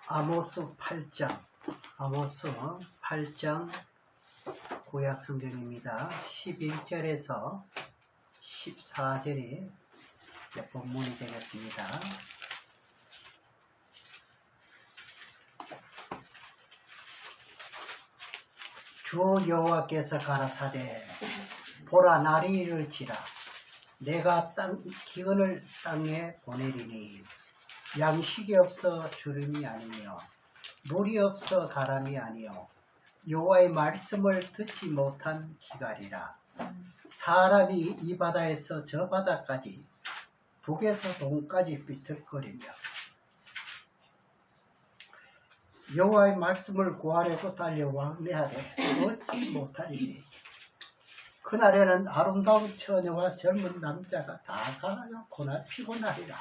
아모스 8장, 아모스 8장 구약 성경입니다. 11절에서 14절이 본문이 되겠습니다. 주 여호와께서 가라사대 보라 날이 이를지라 내가 기근을 땅에 보내리니 양식이 없어 주름이 아니며 물이 없어 가람이 아니요 여호와의 말씀을 듣지 못한 기갈이라. 사람이 이 바다에서 저 바다까지 북에서 동까지 비틀거리며 여호와의 말씀을 구하려고 달려 왕래하되 얻지 못하리니 그날에는 아름다운 처녀와 젊은 남자가 다 가라져 피곤하리라.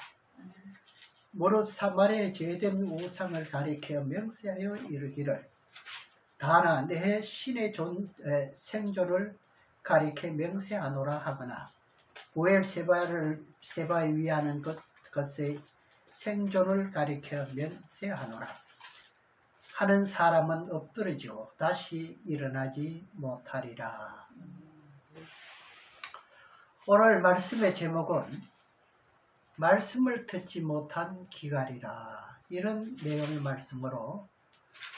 무릇 사마리아에 죄된 우상을 가리켜 명세하여 이르기를 다나 내 신의 생존을 가리켜 명세하노라 하거나 부엘세바에 위하는 것의 생존을 가리켜 명세하노라 하는 사람은 엎드러지고 다시 일어나지 못하리라. 오늘 말씀의 제목은 말씀을 듣지 못한 기갈이라, 이런 내용의 말씀으로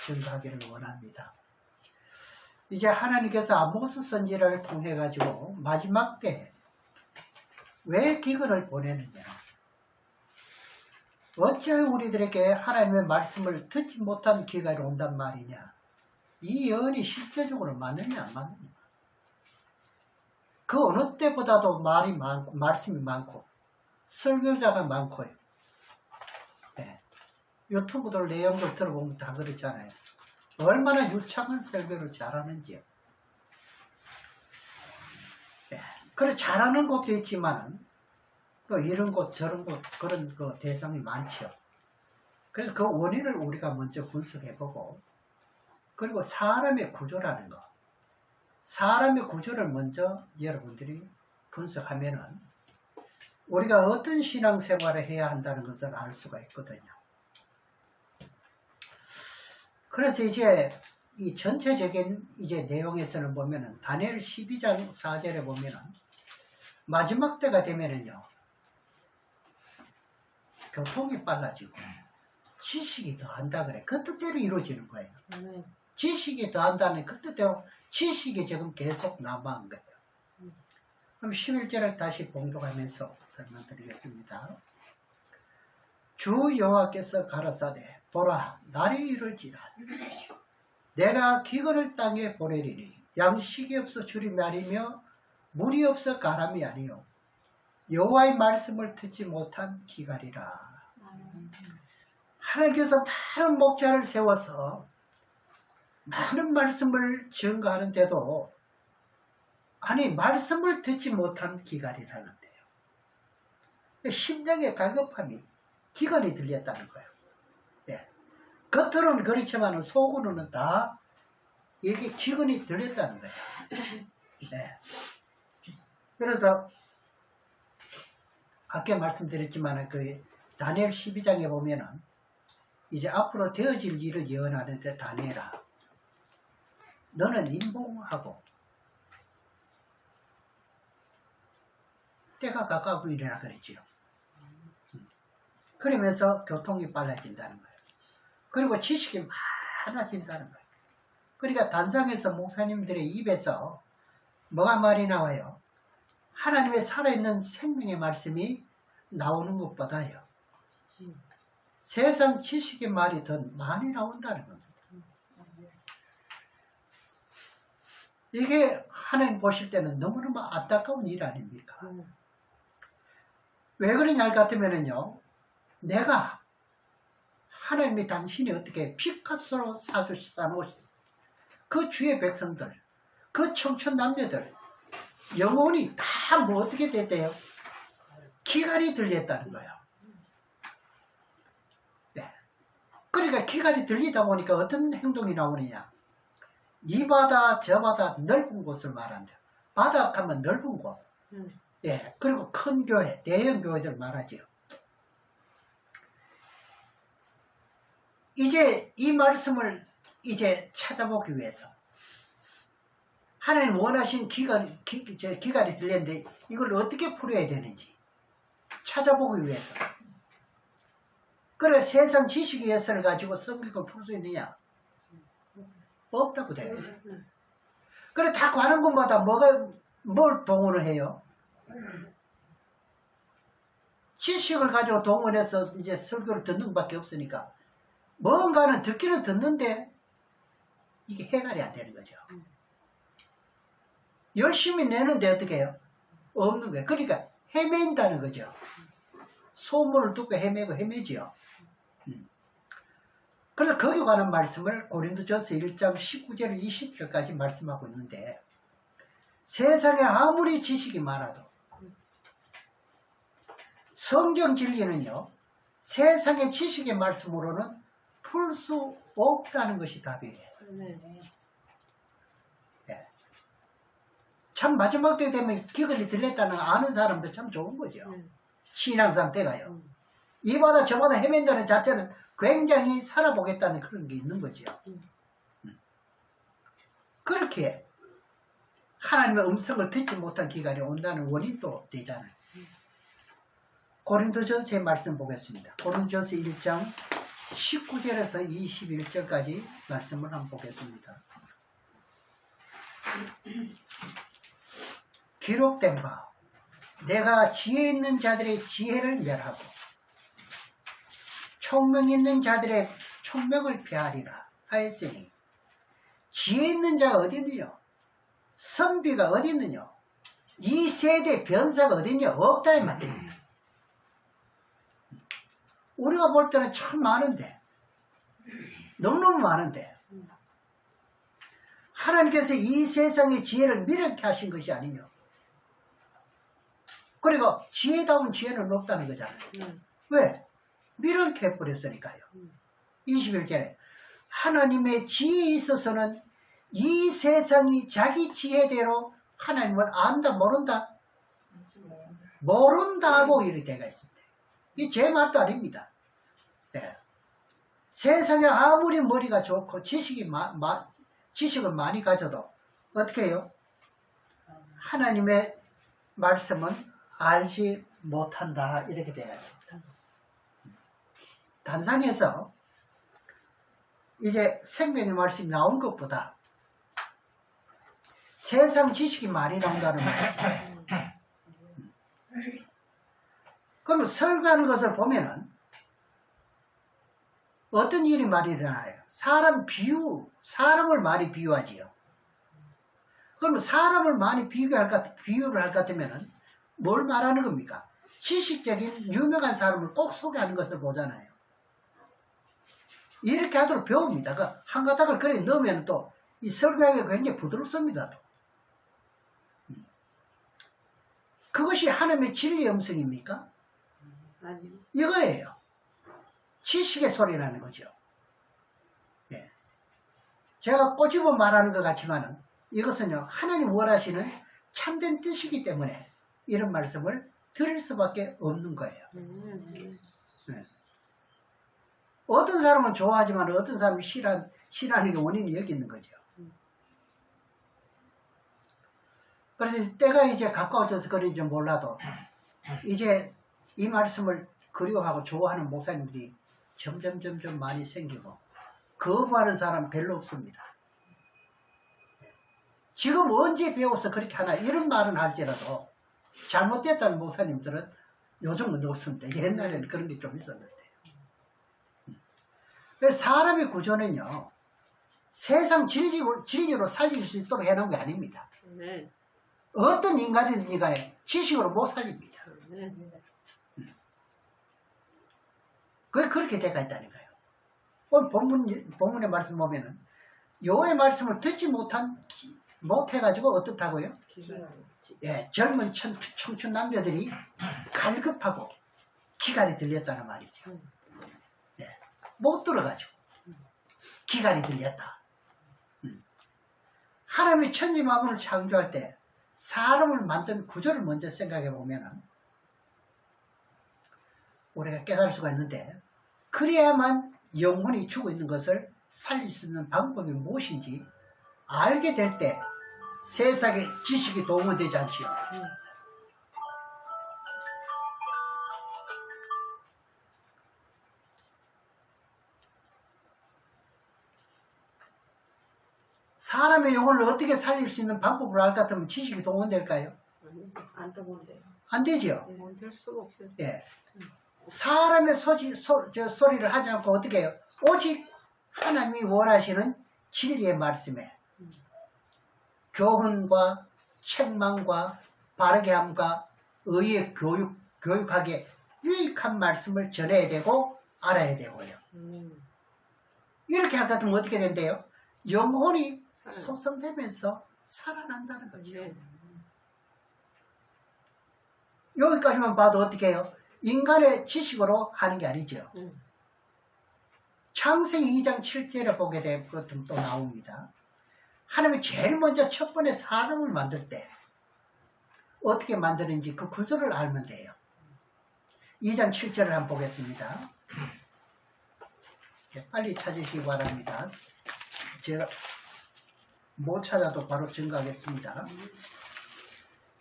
전하기를 원합니다. 이제 하나님께서 아모스 선지자를 통해 가지고 마지막 때 왜 기근을 보내느냐, 어찌하여 우리들에게 하나님의 말씀을 듣지 못한 기갈이 온단 말이냐, 이 예언이 실제적으로 맞느냐 안 맞느냐. 그 어느 때보다도 말씀이 많고 설교자가 많고요. 네. 유튜브들 내용들 들어보면 다 그렇잖아요. 얼마나 유창한 설교를 잘하는지요. 네. 그래 잘하는 곳도 있지만 또 이런 곳 저런 곳 그런 대상이 많죠. 그래서 그 원인을 우리가 먼저 분석해보고, 그리고 사람의 구조라는 거, 사람의 구조를 먼저 여러분들이 분석하면은 우리가 어떤 신앙생활을 해야 한다는 것을 알 수가 있거든요. 그래서 이제 이 전체적인 내용에서는 보면은 다니엘 12장 4절에 보면은 마지막 때가 되면은요, 교통이 빨라지고 지식이 더한다 그래. 그 뜻대로 이루어지는 거예요. 지식이 더한다는 그 뜻대로 지식이 지금 계속 남아한 거예요. 그럼 11절을 다시 봉독하면서 설명드리겠습니다. 주 여호와께서 가라사대 보라 날이 이를지라 내가 기근을 땅에 보내리니 양식이 없어 주림이 아니며 물이 없어 가람이 아니요 여호와의 말씀을 듣지 못한 기갈이라. 하나님께서 많은 목자를 세워서 많은 말씀을 증거하는데도 말씀을 듣지 못한 기갈이라는데요. 심령의 갈급함이 기근이 들렸다는 거예요. 예. 겉으로는 그렇지만 속으로는 다 이렇게 기근이 들렸다는 거예요. 예. 그래서 아까 말씀드렸지만 다니엘 12장에 보면은 이제 앞으로 되어질 일을 예언하는데, 다니엘아 너는 임봉하고 때가 가까우고 이래라 그랬지요. 그러면서 교통이 빨라진다는 거예요. 그리고 지식이 많아진다는 거예요. 그러니까 단상에서 목사님들의 입에서 뭐가 말이 나와요? 하나님의 살아있는 생명의 말씀이 나오는 것보다요, 세상 지식의 말이 더 많이 나온다는 겁니다. 이게 하나님 보실 때는 너무너무 안타까운 일 아닙니까? 왜 그러냐 같으면은요, 내가 하나님이 당신이 어떻게 피값으로 사놓으신 그 주의 백성들, 그 청춘 남녀들 영혼이 다 뭐 어떻게 됐대요? 기갈이 들렸다는 거예요. 네. 그러니까 기갈이 들리다 보니까 어떤 행동이 나오느냐, 이 바다 저 바다 넓은 곳을 말한다. 바다 가면 넓은 곳. 예, 그리고 큰 교회, 대형 교회들 말하지요. 이제 이 말씀을 이제 찾아보기 위해서 하나님 원하신 기갈이 들렸는데 이걸 어떻게 풀어야 되는지 찾아보기 위해서. 그래 세상 지식의 예선을 가지고 성경을 풀 수 있느냐? 없다고 되어 있어요. 그래 다 가는 곳마다 뭘 동원을 해요? 지식을 가지고 동원해서 이제 설교를 듣는 것밖에 없으니까 뭔가는 듣기는 듣는데 이게 해결이 안 되는 거죠. 열심히 내는데 어떻게 해요? 없는 거예요. 그러니까 헤맨다는 거죠. 소문을 듣고 헤매지요. 그래서 거기에 관한 말씀을 고린도전서 1장 19절 20절까지 말씀하고 있는데 세상에 아무리 지식이 많아도 성경 진리는요 세상의 지식의 말씀으로는 풀 수 없다는 것이 답이에요. 네. 참 마지막 때 되면 기근이 들렸다는 거 아는 사람들 참 좋은 거죠. 신앙 상태가요. 이마다 저마다 헤맨다는 자체는 굉장히 살아보겠다는 그런 게 있는 거죠. 그렇게 하나님의 음성을 듣지 못한 기간이 온다는 원인도 되잖아요. 고린도전서의 말씀 보겠습니다. 고린도전서 1장 19절에서 21절까지 말씀을 한번 보겠습니다. 기록된 바 내가 지혜 있는 자들의 지혜를 멸하고 총명 있는 자들의 총명을 폐하리라 하였으니 지혜 있는 자가 어디 있느냐? 선비가 어디 있느냐? 이 세대 변사가 어디 있냐? 없다 이 말입니다. 우리가 볼 때는 참 많은데 너무너무 많은데 하나님께서 이 세상의 지혜를 미련케 하신 것이 아니냐? 그리고 지혜다운 지혜는 없다는 거잖아요. 왜? 미련케 해버렸으니까요. 21절에 하나님의 지혜에 있어서는 이 세상이 자기 지혜대로 하나님을 안다 모른다? 모른다고 이렇게 되어 있습니다. 이게 제 말도 아닙니다. 네. 세상에 아무리 머리가 좋고 지식을 많이 가져도 어떻게 해요? 하나님의 말씀은 알지 못한다 이렇게 되어 있습니다. 단상에서 이제 생명의 말씀이 나온 것보다 세상 지식이 많이 나온다는 말이죠. 그러면 설교하는 것을 보면은 어떤 일이 많이 일어나요? 사람을 많이 비유하지요. 그러면 사람을 많이 비유를 할 것 같으면은 뭘 말하는 겁니까? 지식적인 유명한 사람을 꼭 소개하는 것을 보잖아요. 이렇게 하도록 배웁니다. 한 가닥을 그래 넣으면 또 이 설교하기가 굉장히 부드럽습니다. 그것이 하나님의 진리의 음성입니까? 아니. 이거예요. 지식의 소리라는 거죠. 예. 제가 꼬집어 말하는 것 같지만은 이것은요, 하나님 원하시는 참된 뜻이기 때문에 이런 말씀을 드릴 수밖에 없는 거예요. 예. 어떤 사람은 좋아하지만 어떤 사람은 싫어하는 게 원인이 여기 있는 거죠. 그래서 때가 이제 가까워져서 그런지 몰라도 이제 이 말씀을 그리워하고 좋아하는 목사님들이 점점 많이 생기고 거부하는 사람 별로 없습니다. 지금 언제 배워서 그렇게 하나 이런 말은 할지라도 잘못됐다는 목사님들은 요즘은 없습니다. 옛날에는 그런 게 좀 있었는데. 그래서 사람의 구조는요, 세상 진리로 살릴 수 있도록 해놓은 게 아닙니다. 네. 어떤 인간이든지 간에 지식으로 못 살립니다. 그게 그렇게 돼가 있다는 거예요. 오늘 본문의 말씀 보면은 여호와의 말씀을 듣지 못해가지고 어떻다고요? 예, 젊은 청춘 남녀들이 갈급하고 기갈이 들렸다는 말이죠. 예, 못 들어가지고 기갈이 들렸다. 하나님이 천지만물을 창조할 때 사람을 만든 구조를 먼저 생각해 보면은 우리가 깨달을 수가 있는데, 그래야만 영혼이 죽어 있는 것을 살릴 수 있는 방법이 무엇인지 알게 될 때 세상의 지식이 도움이 되지 않지요. 사람의 영혼을 어떻게 살릴 수 있는 방법을 알 것 같으면 지식이 동원될까요? 안 동원돼요. 안 되죠. 될 수가 없어요. 예. 사람의 소리를 하지 않고 어떻게 해요? 오직 하나님이 원하시는 진리의 말씀에 교훈과 책망과 바르게 함과 의의 교육하게 유익한 말씀을 전해야 되고 알아야 되고요. 이렇게 할 것 같으면 어떻게 된대요? 영혼이 소성되면서 살아난다는 거죠. 여기까지만 봐도 어떻게 해요? 인간의 지식으로 하는 게 아니죠. 창세기 2장 7절에 보게 되면 또 나옵니다. 하나님이 제일 먼저 첫 번째 사람을 만들 때 어떻게 만드는지 그 구조를 알면 돼요. 2장 7절을 한번 보겠습니다. 빨리 찾으시기 바랍니다. 제가 못 찾아도 바로 증거하겠습니다.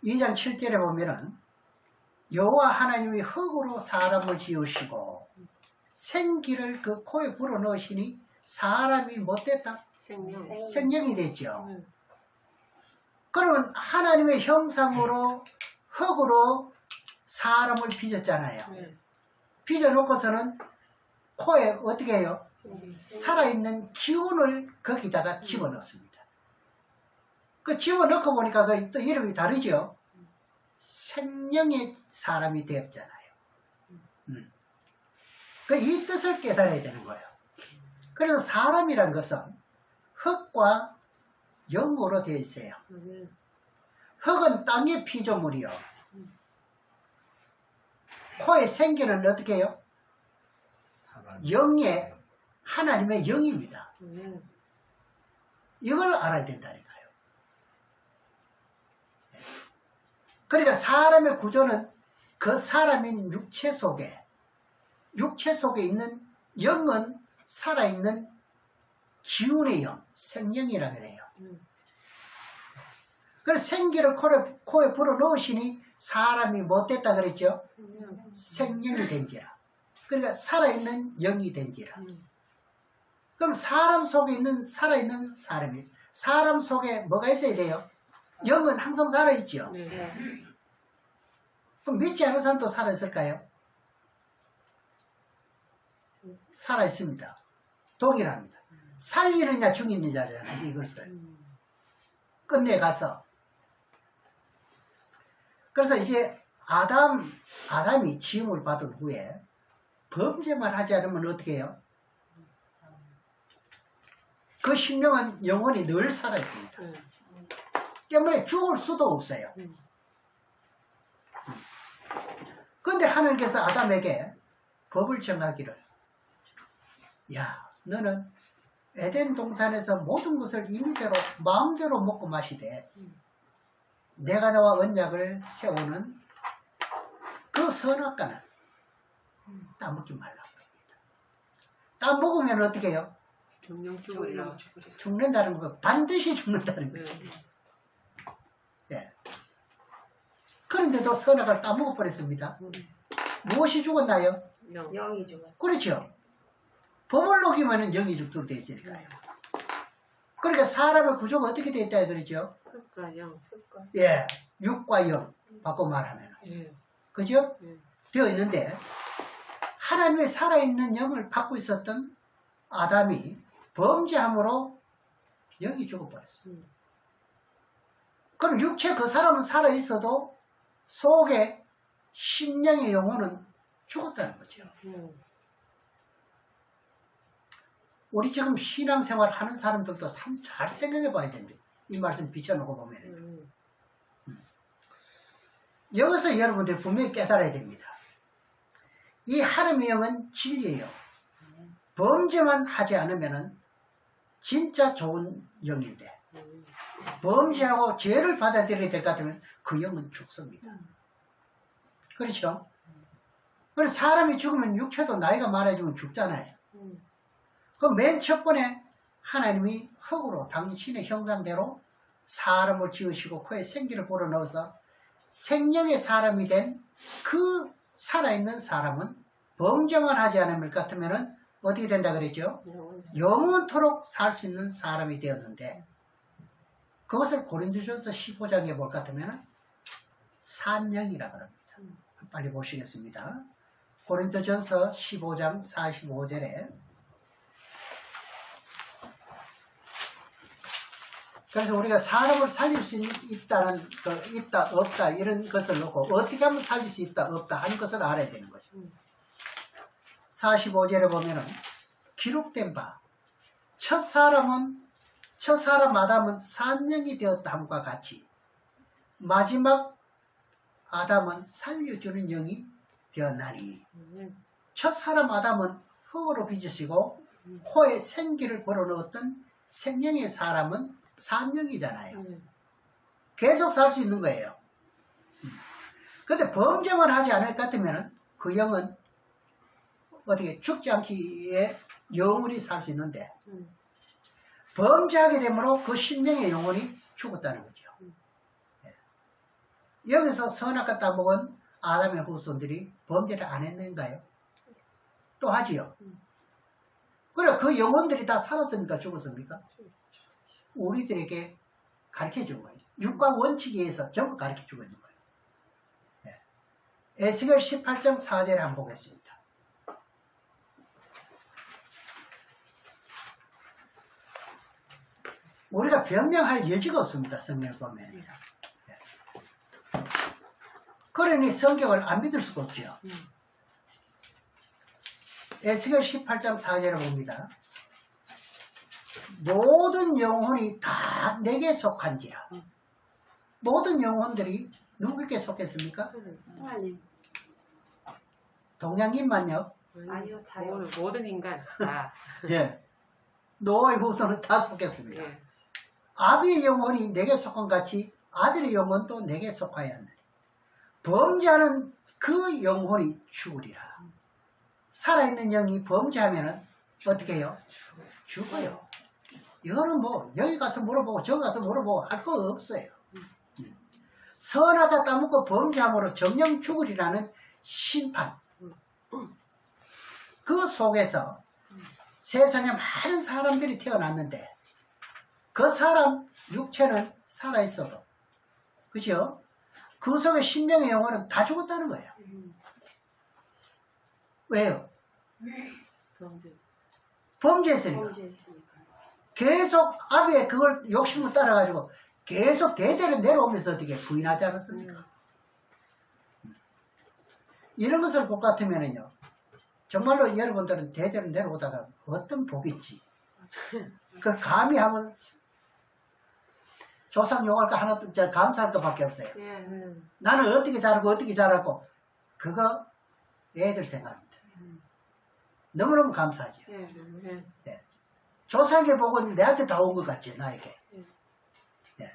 2장 7절에 보면은 여호와 하나님이 흙으로 사람을 지으시고 생기를 그 코에 불어넣으시니 사람이 못됐다? 생명이 됐죠. 그러면 하나님의 형상으로 흙으로 사람을 빚었잖아요. 빚어놓고서는 코에 어떻게 해요? 살아있는 기운을 거기다가 집어넣습니다. 그 집어넣고 보니까 그 또 이름이 다르죠. 생명의 사람이 되었잖아요. 이 뜻을 깨달아야 되는 거예요. 그래서 사람이란 것은 흙과 영으로 되어 있어요. 흙은 땅의 피조물이요. 코의 생기는 어떻게 해요? 영의 하나님의 영입니다. 이걸 알아야 된다니까요. 그러니까 사람의 구조는 그 사람인 육체 속에 있는 영은 살아있는 기운의 영, 생명이라 그래요. 그래서 생기를 코에 불어넣으시니 사람이 못됐다 그랬죠? 생명이 된지라. 그러니까 살아있는 영이 된지라. 그럼 사람 속에 있는 살아있는 사람이 사람 속에 뭐가 있어야 돼요? 영은 항상 살아있죠. 그럼 믿지 않은 사람도 살아있을까요? 살아있습니다. 동일합니다. 살리느냐 죽이느냐잖아요. 이것을 끝내가서. 그래서 이제 아담이 지음을 받은 후에 범죄만 하지 않으면 어떻게 해요? 그 심령은 영혼이 늘 살아있습니다. 때문에 죽을 수도 없어요. 그런데 하나님께서 아담에게 법을 정하기를, 야, 너는 에덴 동산에서 모든 것을 임의대로 마음대로 먹고 마시되 내가 너와 언약을 세우는 그 선악과는 따먹지 말라고 합니다. 따먹으면 어떻게 해요? 죽는다는 거, 반드시 죽는다는 거죠. 네. 그런데도 선악을 따먹어 버렸습니다. 무엇이 죽었나요? 영이 죽었어요. 그렇죠. 법을 어기면 영이 죽도록 되어 있으니까요. 그러니까 사람의 구조가 어떻게 되어 있다 그러죠? 흙과 영. 예, 육과 영 바꿔 말하면 그죠? 되어 있는데 하나님의 살아있는 영을 받고 있었던 아담이 범죄함으로 영이 죽어버렸습니다. 그럼 육체 그 사람은 살아있어도 속에 심령의 영혼은 죽었다는 거죠. 우리 지금 신앙생활 하는 사람들도 참 잘 생각해 봐야 됩니다. 이 말씀 비춰놓고 보면. 여기서 여러분들이 분명히 깨달아야 됩니다. 이 하나님의 영은 진리예요. 범죄만 하지 않으면 진짜 좋은 영인데 범죄하고 죄를 받아들여야 될 것 같으면 그 영은 죽습니다. 그렇죠? 그래서 사람이 죽으면 육체도 나이가 많아지면 죽잖아요. 그럼 맨 첫 번에 하나님이 흙으로 당신의 형상대로 사람을 지으시고 그의 생기를 불어넣어서 생명의 사람이 된 그 살아있는 사람은 범죄만 하지 않을 것 같으면 어떻게 된다 그랬죠? 영원토록 살 수 있는 사람이 되었는데 그것을 고린도전서 15장에 볼 것 같으면 산영이라 그럽니다. 빨리 보시겠습니다. 고린도전서 15장 45절에 그래서 우리가 사람을 살릴 수 있다는 있다 없다 이런 것을 놓고 어떻게 하면 살릴 수 있다 없다 하는 것을 알아야 되는 거죠. 45절에 보면은 기록된 바 첫 사람 아담은 산영이 되었다함과 같이 마지막 아담은 살려주는 영이 되었나니 첫 사람 아담은 흙으로 빚으시고 코에 생기를 불어넣었던 생명의 사람은 산영이잖아요. 계속 살 수 있는 거예요. 근데 범죄만 하지 않을 것 같으면 그 영은 어떻게 죽지 않기에 영원히 살 수 있는데 범죄하게 되므로 그 신명의 영혼이 죽었다는 거죠. 여기서 선악과 따먹은 아담의 후손들이 범죄를 안 했는가요? 또 하지요. 그래 그 영혼들이 다 살았습니까? 죽었습니까? 우리들에게 가르쳐 준 거예요. 육과 원칙에 의해서 전부 가르쳐 주고 있는 거예요. 에스겔 18장 4절을 한번 보겠습니다. 우리가 변명할 여지가 없습니다. 성경을 보면. 그러니 성경을 안 믿을 수가 없죠. 에스겔 18장 4절을 봅니다. 모든 영혼이 다 내게 속한지라. 모든 영혼들이 누구에게 속했습니까? 하나님. 동양인만요? 아니요, 다요. 모든 인간 다. 예. 노아의 후손은 다 속했습니다. 예. 아비의 영혼이 내게 속한 같이 아들의 영혼도 내게 속하여 하느니 범죄하는 그 영혼이 죽으리라. 살아있는 영이 범죄하면은 어떻게 해요? 죽어요. 이거는 뭐 여기 가서 물어보고 저기 가서 물어보고 할 거 없어요. 선하다 따먹고 범죄함으로 정령 죽으리라는 심판. 그 속에서 세상에 많은 사람들이 태어났는데 그 사람 육체는 살아있어도 그죠? 그 속에 신명의 영혼은 다 죽었다는 거예요. 왜요? 범죄했으니까. 계속 아비의 그걸 욕심을 따라가지고 계속 대대로 내려오면서 어떻게 부인하지 않았습니까? 이런 것을 볼 것 같으면요. 정말로 여러분들은 대대로 내려오다가 어떤 복이지. 그 감히 하면 조상 용할까 하나 감사할 것밖에 없어요. 나는 어떻게 자라고 어떻게 자라고 그거 애들 생각입니다. 너무너무 감사하죠. 네. 조상의 복은 내한테 다 온 것 같지 나에게. 네.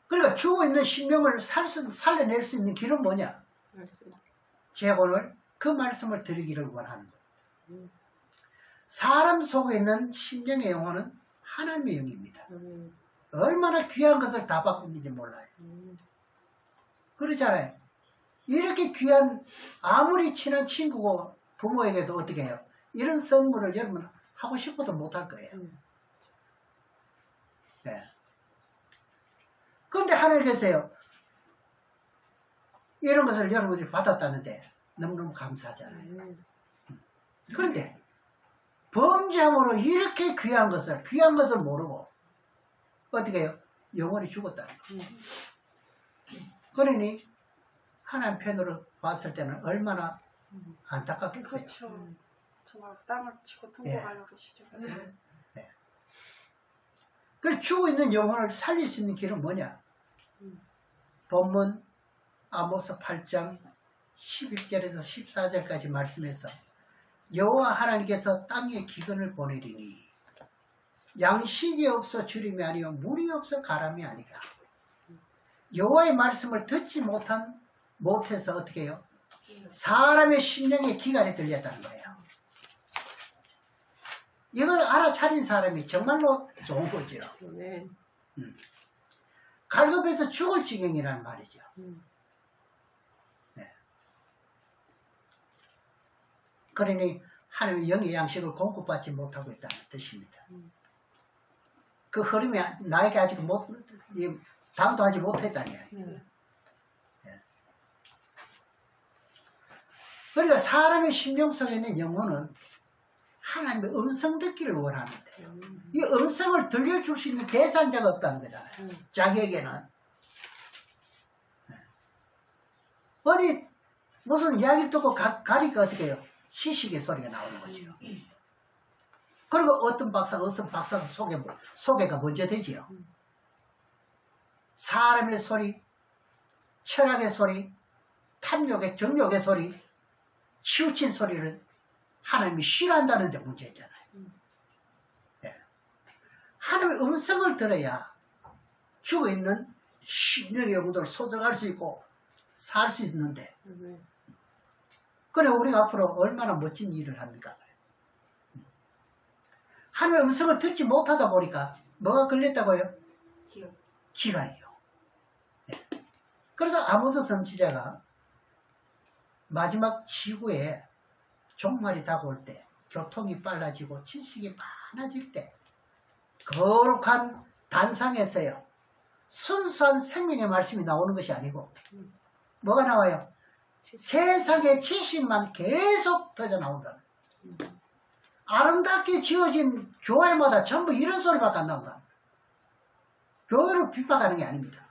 그러니까 죽어있는 신명을 살려낼 수 있는 길은 뭐냐? 제가 오늘 그 말씀을 드리기를 원하는 겁니다. 사람 속에 있는 신명의 영혼은 하나님의 영입니다. 얼마나 귀한 것을 다 받고 있는지 몰라요. 그러잖아요. 이렇게 귀한 아무리 친한 친구고 부모에게도 어떻게 해요? 이런 선물을 여러분 하고 싶어도 못할 거예요. 네. 그런데 하나님께서요. 이런 것을 여러분이 받았다는데 너무너무 감사하잖아요. 그런데 범죄함으로 이렇게 귀한 것을 모르고 어떻게 해요? 영원히 죽었다는 거예요. 그러니 하나님 편으로 봤을 때는 얼마나 안타깝겠어요. 그렇죠. 정말 땅을 치고 통곡하려고 그러시죠. 네. 그래서 죽어있는 영혼을 살릴 수 있는 길은 뭐냐? 본문 아모스 8장 11절에서 14절까지 말씀해서 여호와 하나님께서 땅에 기근을 보내리니 양식이 없어 주림이 아니요 물이 없어 가람이 아니라 여호와의 말씀을 듣지 못해서 어떻게 해요? 사람의 심령에 기갈이 들렸다는 거예요. 이걸 알아차린 사람이 정말로 좋은 거죠. 네. 갈급해서 죽을 지경이라는 말이죠. 네. 그러니 하나님의 영의 양식을 공급받지 못하고 있다는 뜻입니다. 그 흐름이 나에게 아직 당도하지 못했다는 이야기예요. 그러니까 사람의 심령 속에 있는 영혼은 하나님의 음성 듣기를 원하는데 이 음성을 들려줄 수 있는 대상자가 없다는 거잖아요. 자기에게는. 어디 무슨 이야기를 듣고 가니까 어떻게 해요? 시식의 소리가 나오는 거죠. 그리고 어떤 박사 소개가 먼저 되지요. 사람의 소리, 철학의 소리, 탐욕의 정욕의 소리, 치우친 소리를 하나님이 싫어한다는 데 문제잖아요. 네. 하나님의 음성을 들어야 죽어있는 심령의 영혼들을 소정할 수 있고 살 수 있는데 그래 우리가 앞으로 얼마나 멋진 일을 합니까? 하나님의 음성을 듣지 못하다 보니까 뭐가 걸렸다고요? 기간이요. 네. 그래서 아모스 선지자가 마지막 지구에 종말이 다가올 때, 교통이 빨라지고 지식이 많아질 때 거룩한 단상에서요 순수한 생명의 말씀이 나오는 것이 아니고 뭐가 나와요? 세상의 지식만 계속 터져 나온다. 아름답게 지어진 교회마다 전부 이런 소리밖에 안 나온다. 교회를 핍박하는 게 아닙니다.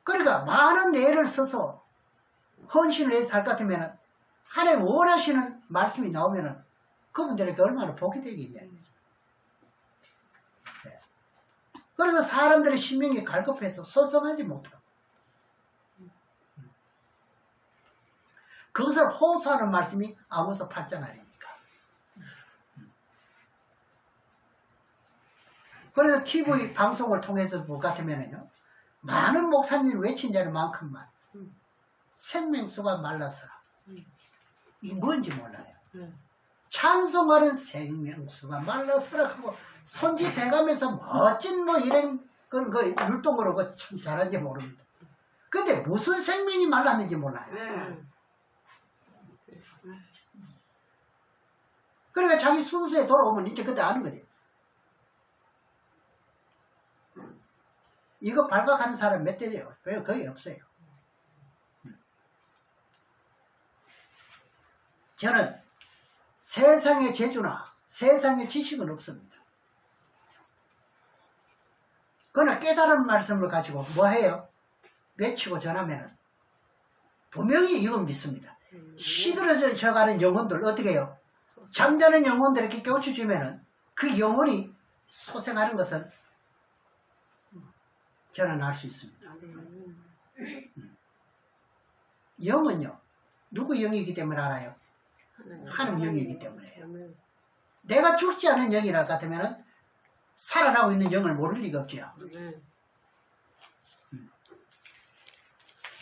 그러니까 많은 애를 써서 헌신을 해서 살 것 같으면 하나님 원하시는 말씀이 나오면 그분들에게 얼마나 복이 되겠냐. 네. 그래서 사람들의 심령이 갈급해서 소통하지 못하고 그것을 호소하는 말씀이 아모스 8장 아닙니까? 그래서 TV 방송을 통해서 뭐 같으면요 많은 목사님이 외친 자는 만큼만 생명수가 말라서라. 이게 뭔지 몰라요. 찬송하는 생명수가 말라서라 하고 손짓 대가면서 멋진 뭐 이런 그런 거 율동으로 참 잘하는지 모릅니다. 근데 무슨 생명이 말랐는지 몰라요. 그러니까 자기 순서에 돌아오면 이제 그때 아는 거예요. 이거 발각하는 사람 몇 대예요? 거의 없어요. 저는 세상의 재주나 세상의 지식은 없습니다. 그러나 깨달은 말씀을 가지고 뭐 해요? 외치고 전하면 분명히 이건 믿습니다. 시들어져 가는 영혼들 어떻게 해요? 잠자는 영혼들에게 깨우쳐주면 그 영혼이 소생하는 것은 저는 알 수 있습니다. 영은요, 누구 영이기 때문에 알아요? 하나님 영이기 때문에요. 내가 죽지 않은 영이라 같으면 살아나고 있는 영을 모를 리가 없죠.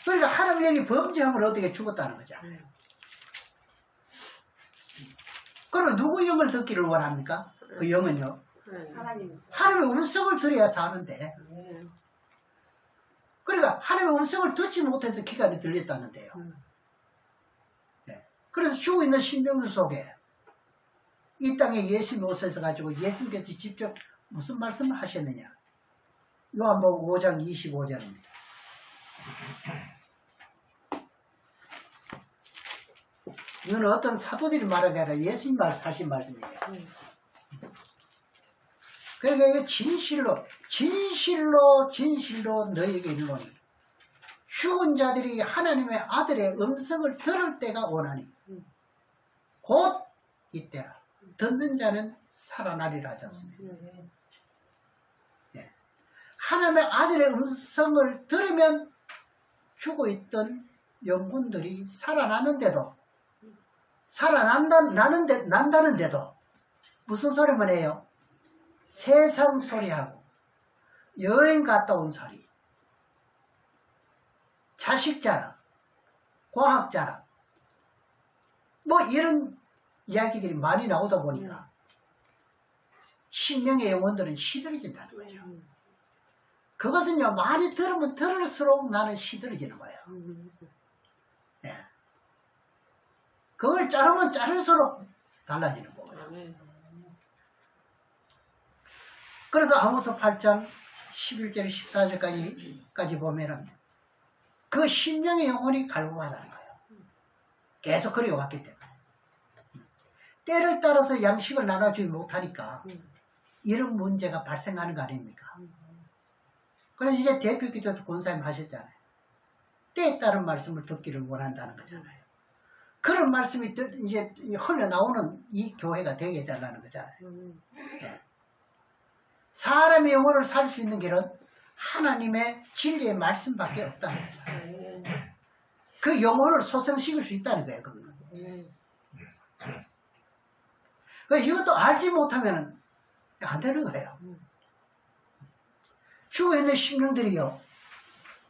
그러니까 하나님 영이 범죄함을 어떻게 죽었다는 거죠. 그럼 누구 영을 듣기를 원합니까? 그 영은요, 하나님의 음성을 들어야 사는데, 그러니까 하나님의 음성을 듣지 못해서 기간이 들렸다는데요. 네. 그래서 죽어 있는 신병수 속에 이 땅에 예수님이 오셔서 가지고 예수님께서 직접 무슨 말씀을 하셨느냐? 요한복음 5장 25절입니다. 이건 어떤 사도들이 말한 게 아니라 예수님 하신 말씀이에요. 그러니까 이거 진실로 너희에게 이르노니 죽은 자들이 하나님의 아들의 음성을 들을 때가 오나니 곧 이때라. 듣는 자는 살아나리라 하지 않습니까? 네. 하나님의 아들의 음성을 들으면 죽어있던 영혼들이 난다는데도 무슨 소리만 해요? 세상 소리하고 여행 갔다 온 소리, 자식 자랑, 과학 자랑, 뭐 이런 이야기들이 많이 나오다 보니까 신명의 영혼들은 시들어진다는 거죠. 그것은요, 많이 들으면 들을수록 나는 시들어지는 거예요. 예. 그걸 자르면 자를수록 달라지는 거예요. 그래서 아모스 8장 11절 14절까지 보면은 그 신명의 영혼이 갈구하다는 거예요. 계속 그려왔기 때문에. 때를 따라서 양식을 나눠주지 못하니까 이런 문제가 발생하는 거 아닙니까? 그래서 이제 대표기도 권사님 하셨잖아요. 때에 따른 말씀을 듣기를 원한다는 거잖아요. 그런 말씀이 이제 흘러나오는 이 교회가 되게 해달라는 거잖아요. 네. 사람의 영혼을 살 수 있는 길은 하나님의 진리의 말씀밖에 없다는 거예요. 그 영혼을 소생시킬 수 있다는 거예요. 그거는. 이것도 알지 못하면 안 되는 거예요. 죽어있는 심령들이요,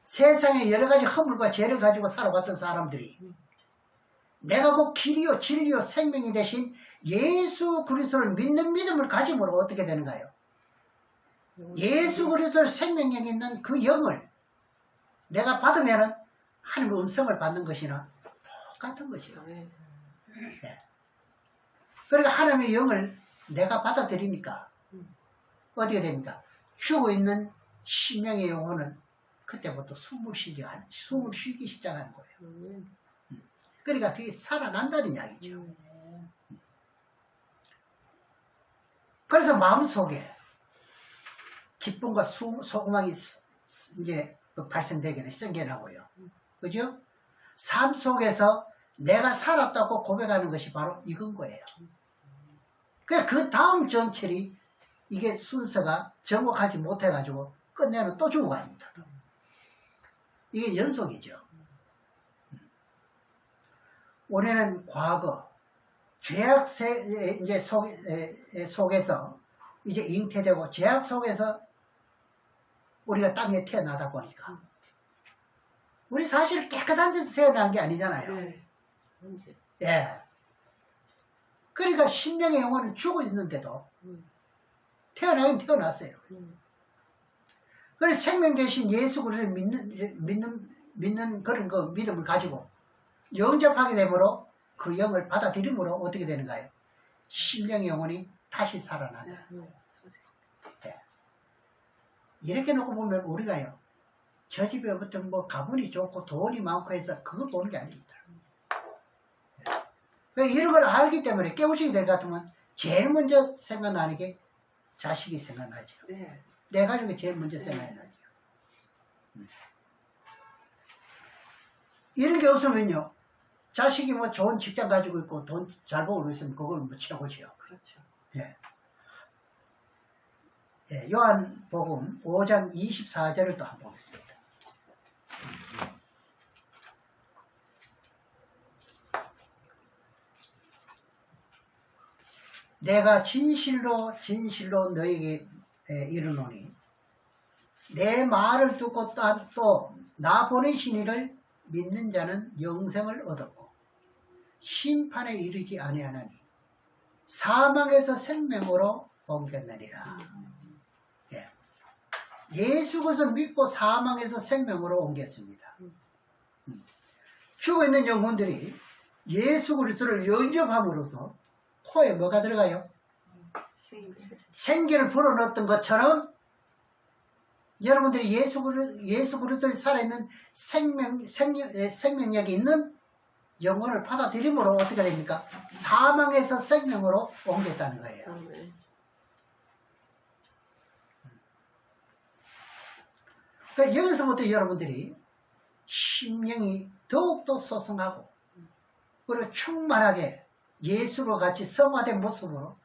세상에 여러 가지 허물과 죄를 가지고 살아왔던 사람들이 내가 곧 길이요 진리요 생명이 되신 예수 그리스도를 믿는 믿음을 가짐으로 어떻게 되는가요? 예수 그리스도의 생명력이 있는 그 영을 내가 받으면 하나님의 음성을 받는 것이나 똑같은 것이에요. 네. 그러니까 하나님의 영을 내가 받아들이니까 어떻게 됩니까? 죽어있는 신명의 영혼은 그때부터 숨을 쉬기 시작하는 거예요. 그러니까 그게 살아난다는 이야기죠. 그래서 마음속에 기쁨과 소망이 이제 발생되게 돼, 생겨나고요. 그죠? 삶 속에서 내가 살았다고 고백하는 것이 바로 이건 거예요. 그러니까 그 다음 전철이 이게 순서가 정확하지 못해가지고 끝내는 또 죽어갑니다. 이게 연속이죠. 우리는 과거 죄악 이제 속에서 이제 잉태되고 죄악 속에서 우리가 땅에 태어나다 보니까 우리 사실 깨끗한 데서 태어난 게 아니잖아요. 네. 예. 그러니까 신령의 영혼은 죽어 있는데도 태어나긴 태어났어요. 그래서 생명 대신 예수 그리스도를 믿는 그런 그 믿음을 가지고 영접하게 되므로 그 영을 받아들임으로 어떻게 되는가요? 신령의 영혼이 다시 살아나다. 네. 이렇게 놓고 보면 우리가요, 저 집에 어떤 뭐 가문이 좋고 돈이 많고 해서 그걸 보는 게 아닙니다. 네. 이런 걸 알기 때문에 깨우치게 될 것 같으면 제일 먼저 생각나는 게 자식이 생각나죠. 네. 내 가족이 제일 먼저 생각나죠. 이런 게 없으면요, 자식이 뭐 좋은 직장 가지고 있고 돈 잘 벌고 있으면 그걸 뭐 최고지요. 그렇죠. 예. 예, 요한복음 5장 24절을 또 한번 보겠습니다. 내가 진실로 진실로 너에게 이르노니 내 말을 듣고 또 나 보내신 이를 믿는 자는 영생을 얻었고 심판에 이르지 아니하나니 사망에서 생명으로 옮겼느니라. 예. 예수 그리스도를 믿고 사망에서 생명으로 옮겼습니다. 죽어있는 영혼들이 예수 그리스도를 영접함으로써 코에 뭐가 들어가요? 생기를 불어넣었던 것처럼 여러분들이 예수 그리스도를 살아있는 생명력이 있는 영혼을 받아들임으로 어떻게 됩니까? 사망에서 생명으로 옮겼다는 거예요. 그러니까 여기서부터 여러분들이 심령이 더욱더 소성하고 그리고 충만하게 예수로 같이 성화된 모습으로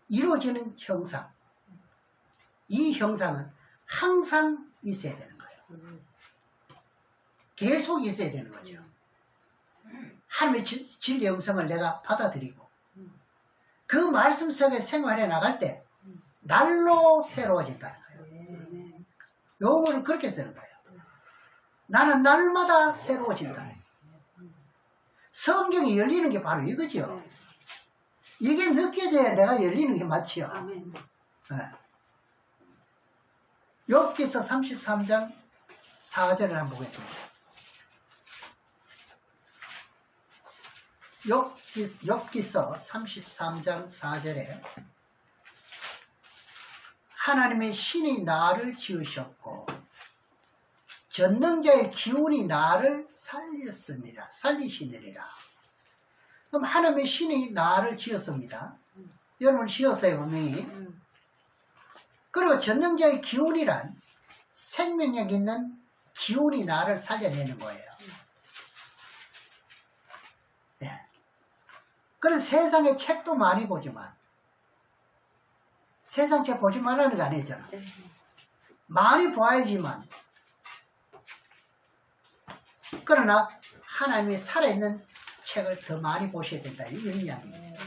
이루어지는 형상, 이 형상은 항상 있어야 되는 거예요. 계속 있어야 되는 거죠. 하나님의 진리의 음성을 내가 받아들이고 그 말씀 속에 생활해 나갈 때 날로 새로워진다는 거예요. 요거는 그렇게 쓰는 거예요. 나는 날마다 새로워진다. 성경이 열리는 게 바로 이거죠. 네. 이게 느껴져야 내가 열리는 게 맞지요. 아멘. 네. 욥기서 33장 4절을 한번 보겠습니다. 욥기서 33장 4절에 하나님의 신이 나를 지으셨고 전능자의 기운이 나를 살리시느니라. 그럼 하나님의 신이 나를 지었습니다. 여러분 지었어요, 분명히. 그리고 전능자의 기운이란 생명력 있는 기운이 나를 살려내는 거예요. 네. 그래서 세상의 책도 많이 보지만 세상 책 보지 말라는 거 아니잖아. 많이 봐야지만 그러나 하나님이 살아있는 책을 더 많이 보셔야 된다. 이런 이야기입니다.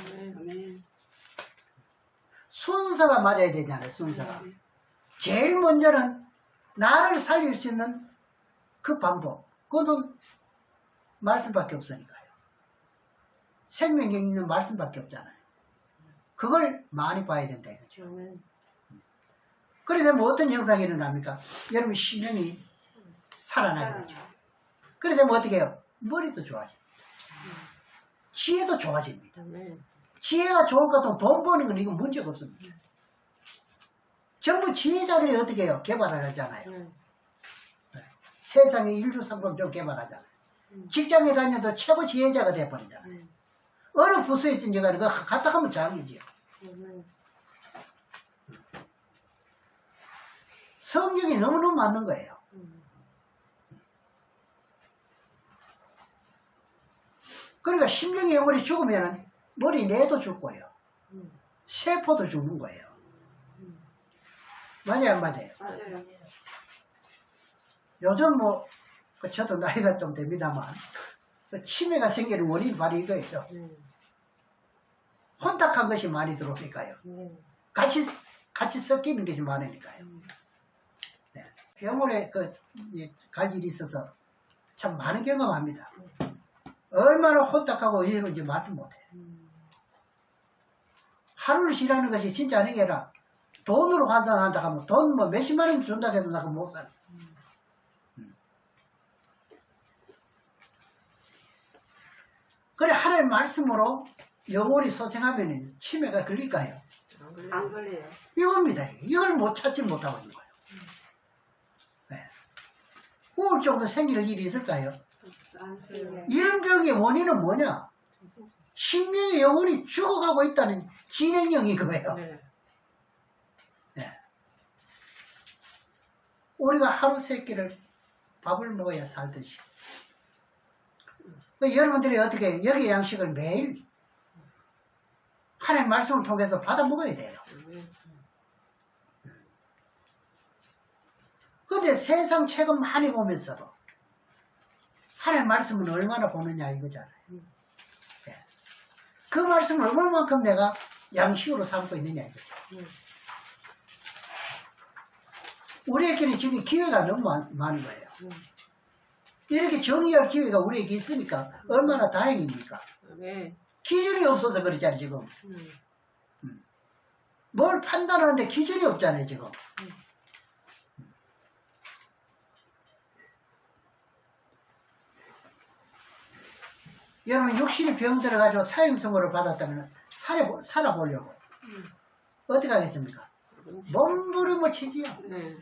순서가 맞아야 되잖아요. 순서가. 제일 먼저는 나를 살릴 수 있는 그 방법. 그것은 말씀밖에 없으니까요. 생명력 있는 말씀밖에 없잖아요. 그걸 많이 봐야 된다 이거죠. 그래 되면 어떤 현상이 일어납니까? 여러분 심령이 살아나게 되죠. 그래 되면 어떻게 해요? 머리도 좋아집니다. 지혜도 좋아집니다. 지혜가 좋을 것 같으면 돈 버는 건 이건 문제가 없습니다. 전부 지혜자들이 어떻게 해요? 개발을 하잖아요. 네. 세상에 인류상품도 개발하잖아요. 직장에 다녀도 최고 지혜자가 돼버리잖아요. 어느 부서에 있든지 간에 그거 갖다 하면 장이지요. 성경이 너무너무 맞는 거예요. 그러니까 심령의 영혼이 죽으면 머리 뇌도 죽고요. 세포도 죽는 거예요. 맞아요, 안 맞아요? 맞아요. 요즘 뭐, 저도 나이가 좀 됩니다만, 치매가 생기는 원인이 바로 이거예요. 혼탁한 것이 많이 들어오니까요. 같이 섞이는 것이 많으니까요. 네. 병원에 갈 일이 있어서 참 많은 경험합니다. 얼마나 혼탁하고 이러는지 말도 못해요. 하루를 쉬라는 것이 진짜 아닌 게 아니라 돈으로 환산한다 하면 돈 뭐 몇십만 원 준다 해도 나가 못 살아. 그래 하나님 말씀으로 영혼이 소생하면 치매가 걸릴까요? 안 걸려요. 이겁니다. 이걸 못 찾지 못하고 있는 거예요. 네. 우울증도 생길 일이 있을까요? 안 걸려요. 이런 병의 원인은 뭐냐? 심령의 영혼이 죽어가고 있다는 진행형인 거예요. 네. 네. 우리가 하루 세 끼를 밥을 먹어야 살듯이. 여러분들이 어떻게 해요? 여기 양식을 매일 하나님 말씀을 통해서 받아 먹어야 돼요. 그런데 세상 책은 많이 보면서도 하나님 말씀은 얼마나 보느냐 이거잖아요. 네. 그 말씀을 얼마만큼 내가 양식으로 삼고 있느냐 이거죠. 우리에게는 지금 기회가 너무 많은 거예요. 이렇게 정의할 기회가 우리에게 있으니까 얼마나 다행입니까? 네. 기준이 없어서 그렇잖아요 지금. 뭘 판단하는데 기준이 없잖아요 지금. 여러분 육신이 병들어가지고 사형선고를 받았다면 살아보려고 어떻게 하겠습니까? 몸부림을 치지요. 네.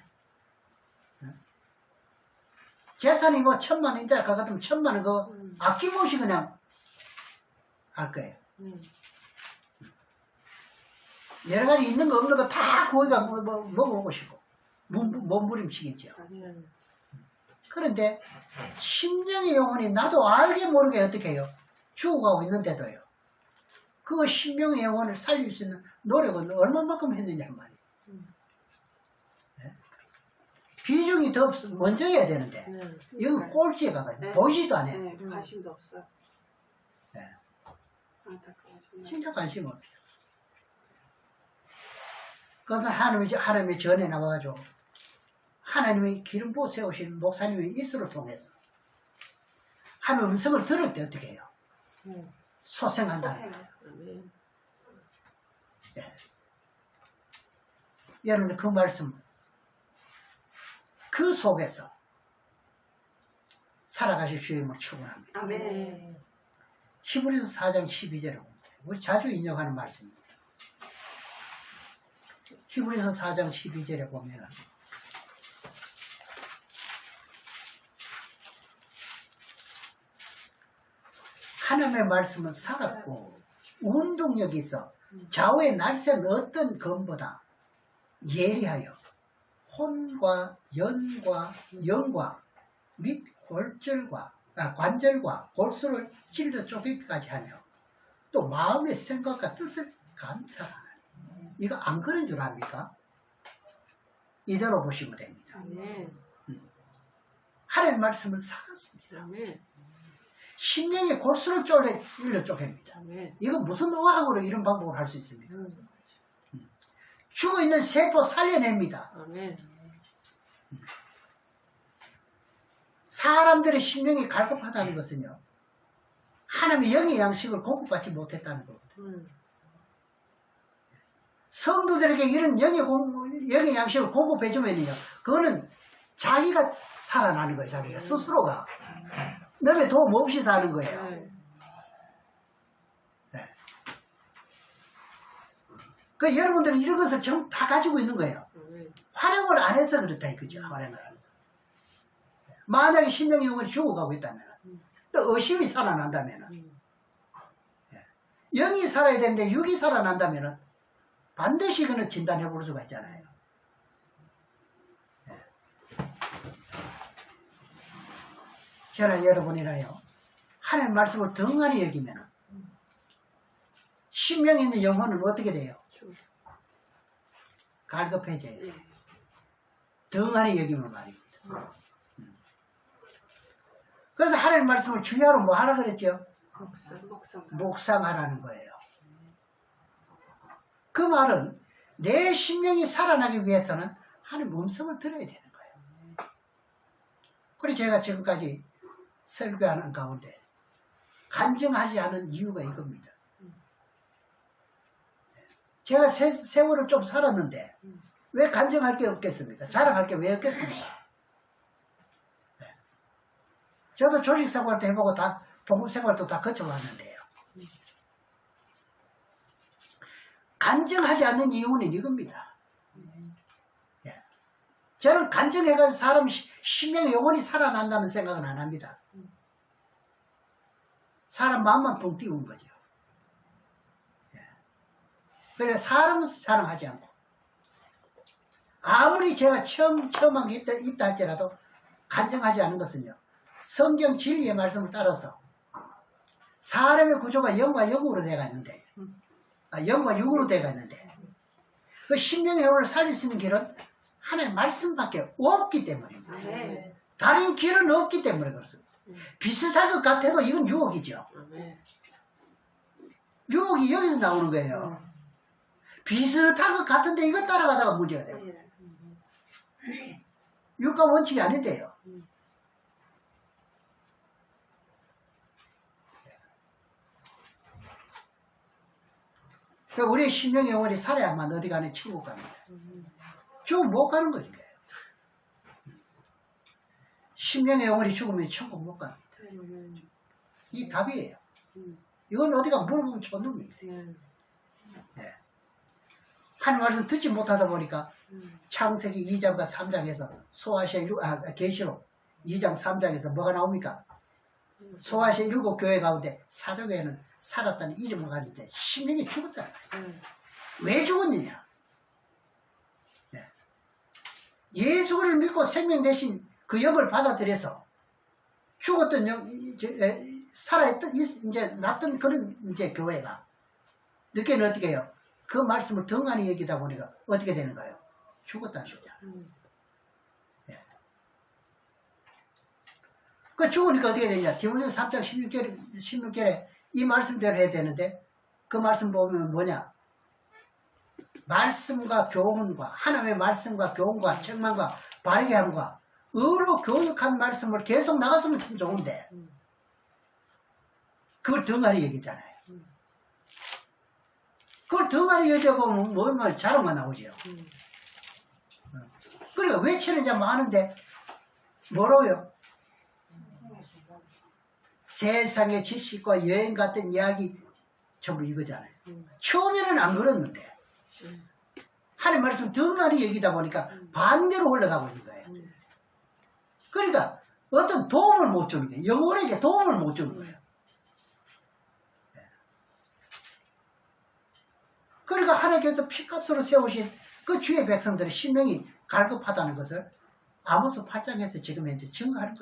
재산이 뭐 1,000만원인데 그거 같으면 1,000만원 그거 아낌없이 그냥 할 거예요. 여러 가지 있는 거 없는 거 다 거기가 먹어보고 싶고 몸부림치겠죠. 그런데 심령의 영혼이 나도 알게 모르게 어떻게 해요? 죽어가고 있는데도요. 그 심령의 영혼을 살릴 수 있는 노력은 얼마만큼 했느냐 말이에요. 네? 비중이 더 먼저 해야 되는데 이건 꼴찌에 가가지고 보이지도 않아요. 네, 관심도 없어. 네. 안타까워. 진짜 관심 없죠. 그것은 하나님이 전에 나와가지고 하나님이 기름 부어 세우신 목사님의 입술을 통해서 하나님 음성을 들을 때 어떻게 해요? 소생한다는 거예요. 아멘. 예. 여러분 그 말씀 그 속에서 살아가실 주님을 축원합니다. 아멘. 히브리서 4장 12절에 봅니다. 우리 자주 인용하는 말씀입니다. 히브리서 4장 12절에 보면 하나님의 말씀은 살았고 운동력이 있어 좌우의 날쌘 어떤 검보다 예리하여 혼과 연과 영과 및 관절과 골수를 찔러 쪼개기까지 하며 또 마음의 생각과 뜻을 감찰하는 이거 안 그런 줄 압니까? 이대로 보시면 됩니다. 아멘. 하나님의 말씀은 살았습니다. 아멘. 심령의 골수를 찔러 쪼갭니다. 아멘. 이거 무슨 의학으로 이런 방법을 할 수 있습니까? 죽어있는 세포 살려냅니다. 아멘. 사람들의 심령이 갈급하다는 것은요, 하나님의 영의 양식을 공급받지 못했다는 거거든요. 성도들에게 이런 영의 양식을 공급해주면요, 그거는 자기가 살아나는 거예요, 자기가 스스로가. 남의 도움 없이 사는 거예요. 네. 그 여러분들은 이런 것을 전부 다 가지고 있는 거예요. 활용을 안 해서 그렇다 이거죠. 활용을 안 해서. 만약에 심령의 영혼이 죽어가고 있다면, 또 의심이 살아난다면, 영이 살아야 되는데 육이 살아난다면 반드시 그는 진단해 볼 수가 있잖아요. 저는 여러분이라요, 하나님의 말씀을 덩하니 여기면 심령에 있는 영혼은 어떻게 돼요? 갈급해져요. 덩하니 여기면 말입니다. 그래서 하나님의 말씀을 주야로 뭐 하라 그랬죠? 묵상하라는 거예요. 그 말은 내 심령이 살아나기 위해서는 하나님의 음성을 들어야 되는 거예요. 그래서 제가 지금까지 설교하는 가운데 간증하지 않은 이유가 이겁니다. 제가 세월을 좀 살았는데 왜 간증할 게 없겠습니까? 자랑할 게 왜 없겠습니까? 저도 조직생활도 해보고 다 동업생활도 다 거쳐왔는데요. 간증하지 않는 이유는 이겁니다. 저는 간증해가지고 사람 심령의 영혼이 살아난다는 생각은 안 합니다. 사람 마음만 붕 띄운 거죠. 그래서 사람은 사랑하지 않고 아무리 제가 처음한 게 있다 할지라도 간증하지 않은 것은요, 성경 진리의 말씀을 따라서 사람의 구조가 영과 영으로 되어 있는데, 영과 육으로 되어 있는데, 그 심령의 영혼을 살릴 수 있는 길은 하나님의 말씀밖에 없기 때문입니다. 다른 길은 없기 때문에 그렇습니다. 비슷할 것 같아도 이건 유혹이죠. 유혹이 여기서 나오는 거예요. 비슷한 것 같은데 이거 따라가다가 문제가 돼요. 율과 원칙이 아닌데요. 그러니까 우리의 심령의 영혼이 살아야만 어디 가는 천국 갑니다. 죽으면 못 가는 거죠. 심령의 영혼이 죽으면 천국 못 갑니다. 이 답이에요. 이건 어디가 물어보면 촌놈입니다. 네. 하나님 말씀 듣지 못하다 보니까 창세기 2장과 3장에서 계시록 2장 3장에서 뭐가 나옵니까? 소아시아 7교회 가운데 사도교회는 살았다는 이름을 가지는데 심령이 죽었다. 왜 죽었느냐? 네. 예수를 믿고 생명 대신 그 영을 받아들여서 죽었던 살아있던 이제 났던 그런 이제 교회가 늦게는 어떻게 해요? 그 말씀을 덩하니 여기다 보니까 어떻게 되는가요? 죽었다는 거죠. 네. 그 죽으니까 어떻게 되냐? 디모데후서 3장 16절에 이 말씀대로 해야 되는데 그 말씀 보면 뭐냐? 말씀과 교훈과 하나님의 말씀과 교훈과 책망과 바르게 함과 의로 교육한 말씀을 계속 나갔으면 참 좋은데 그걸 덩어리 얘기잖아요. 그걸 덩어리 얘기하면 뭐 자랑만 나오죠. 그러니까 왜 치는지 아는데 뭐라고요? 세상의 지식과 여행 같은 이야기 전부 이거잖아요. 처음에는 안 그랬는데 하나님 말씀 덩어리 얘기다 보니까 반대로 흘러가고 있는 거예요. 그러니까 어떤 도움을 못 주는 거예요. 영혼에게 도움을 못 주는 거예요. 그러니까 하나님께서 피값으로 세우신 그 주의 백성들의 신명이 갈급하다는 것을 아모스 8장에서 지금 현재 증거하는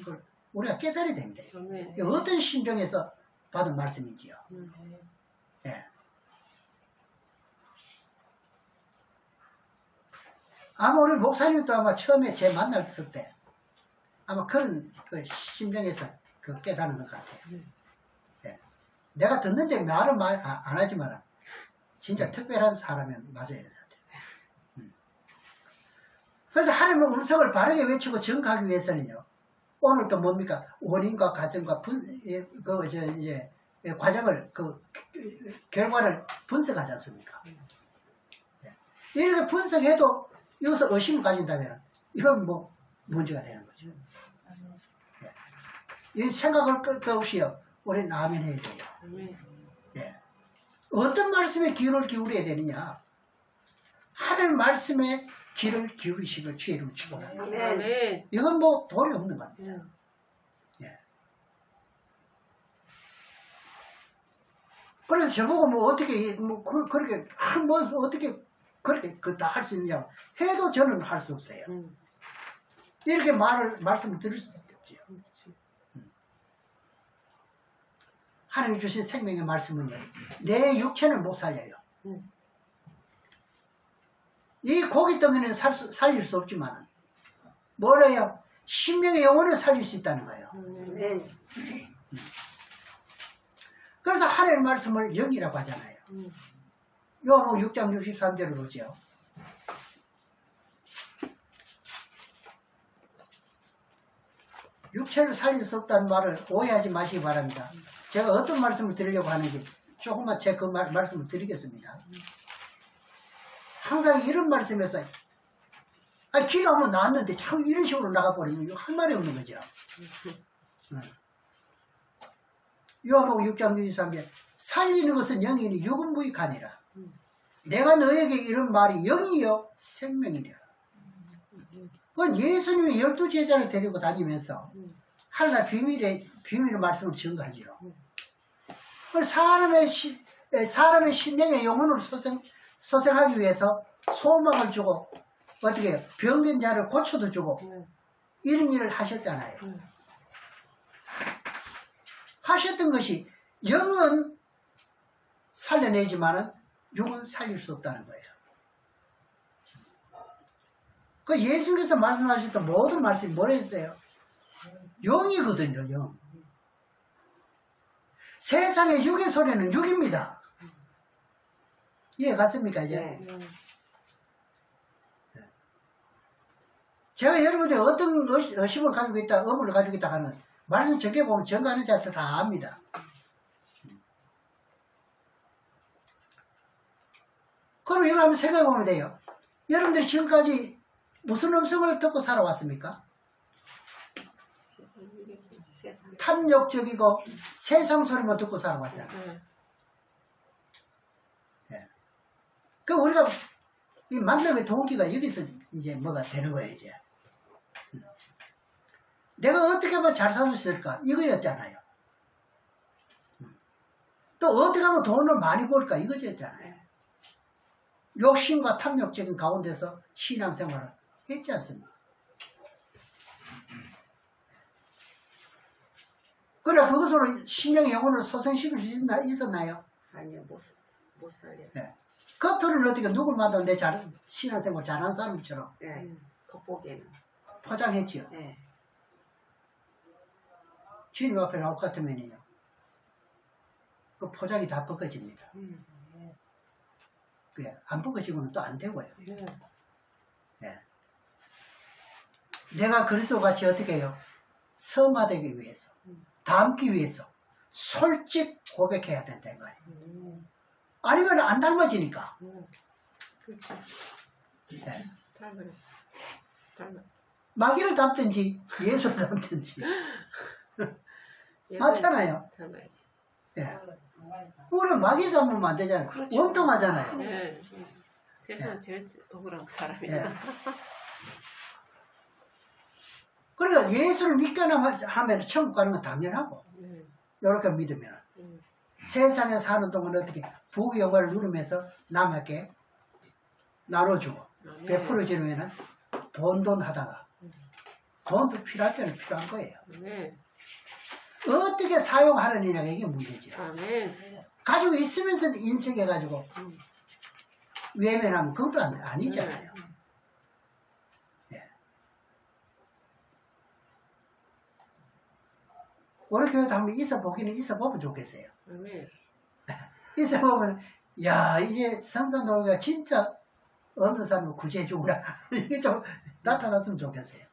걸 우리가 깨달아야 됩니다. 어떤 신병에서 받은 말씀이지요. 예. 아마 우리 목사님도 아마 처음에 제 만났을 때 아마 그런 그 신병에서 그 깨닫는 것 같아요. 예. 내가 듣는데 말은 말 안 하지만 진짜 특별한 사람은 맞아야 돼요. 그래서 하나님의 음성을 바르게 외치고 증거하기 위해서는요. 오늘 또 뭡니까? 원인과 과정과 과정을 결과를 분석하지 않습니까? 이렇게 분석해도 여기서 의심을 가진다면 이건 뭐 문제가 되는 거죠. 이 생각을 끝도 없이요. 우리는 아멘 해야 돼요. 예. 어떤 말씀에 귀를 기울여야 되느냐? 하나님 말씀에 귀를 기울이시길 주의 이름으로 축원합니다. 이건 뭐 도리 없는 겁니다. 예. 그래서 저보고 뭐 어떻게 그렇게 어떻게 그렇게 다 할 수 있느냐 해도 저는 할 수 없어요. 이렇게 말씀을 드릴 수밖에 없죠. 하나님 주신 생명의 말씀은요, 내 육체는 못 살려요. 이 고기 덩이는 살릴 수 없지만, 뭐래요? 신명의 영혼을 살릴 수 있다는 거예요. 그래서 하나님의 말씀을 영이라고 하잖아요. 요한복음 6장 63절을 보죠. 육체를 살릴 수 없다는 말을 오해하지 마시기 바랍니다. 제가 어떤 말씀을 드리려고 하는지 조금만 제 그 말씀을 드리겠습니다. 항상 이런 말씀에서 기도하면 나왔는데 참 이런 식으로 나가버리면 할 말이 없는 거죠. 요한복음 6장 63절 살리는 것은 영이니 육은 무익하니라. 내가 너에게 이런 말이 영이요 생명이라. 그건 예수님이 12제자를 데리고 다니면서 하나 비밀의 말씀을 증거하지요. 사람의 신령의 영혼을 소생하기 위해서 소망을 주고 어떻게 해요? 병든 자를 고쳐도 주고 이런 일을 하셨잖아요. 하셨던 것이 영은 살려내지만은 육은 살릴 수 없다는 거예요. 그 예수님께서 말씀하셨던 모든 말씀이 뭐라 했어요? 영이거든요, 영. 세상의 육의 소리는 육입니다. 이해 갔습니까, 이제? 네. 제가 여러분들 어떤 의심을 가지고 있다, 의문을 가지고 있다 하는 말씀 적혀보면 증거하는 자들 다 압니다. 그럼 이걸 한번 생각해 보면 돼요. 여러분들이 지금까지 무슨 음성을 듣고 살아왔습니까? 탐욕적이고 세상 소리만 듣고 살아왔잖아요. 네. 그 우리가 이 만남의 동기가 여기서 이제 뭐가 되는 거예요, 이제. 내가 어떻게 하면 잘 살 수 있을까? 이거였잖아요. 또 어떻게 하면 돈을 많이 벌까? 이거였잖아요. 욕심과 탐욕적인 가운데서 신앙생활을 했지 않습니까? 그래 그것으로 신령의 영혼을 소생시킬 수 있었나요? 아니요, 못 살려요. 네. 겉으로는 어떻게 누굴 만나도 내 신앙생활 잘하는 사람처럼 네, 겉보기에는 포장했죠. 네. 주님 앞에 나올 것 같으면요, 그 포장이 다 벗겨집니다. 네. 안 벗겨지고는 또 안 되고요. 네. 내가 그리스도 같이 어떻게 해요? 섬화되기 위해서, 닮기 위해서, 솔직 고백해야 된다는 거예요. 아니면 안 닮아지니까. 그렇죠. 네. 닮아. 마귀를 닮든지 예수를 닮든지 맞잖아요. 닮아야지. 예. 우리는 마귀 닮으면 안 되잖아요. 그렇죠. 원통하잖아요. 네. 세상 제일 억울한 사람이야. 예. 그러니까 예수를 믿거나 하면 천국 가는 건 당연하고 이렇게 믿으면 세상에 사는 동안 어떻게 부귀 영화를 누리면서 남에게 나눠주고 베풀어 주면은 돈 하다가 돈도 필요할 때는 필요한 거예요. 어떻게 사용하느냐가 이게 문제죠. 가지고 있으면서 인색해가지고 외면하면 그것도 아니잖아요. 예. 우리 교회도 한번 있어보기는 있어보면 좋겠어요. 있어보면 야 이게 성산동이가 진짜 어느 사람을 구제해주구나 이게 좀 나타났으면 좋겠어요.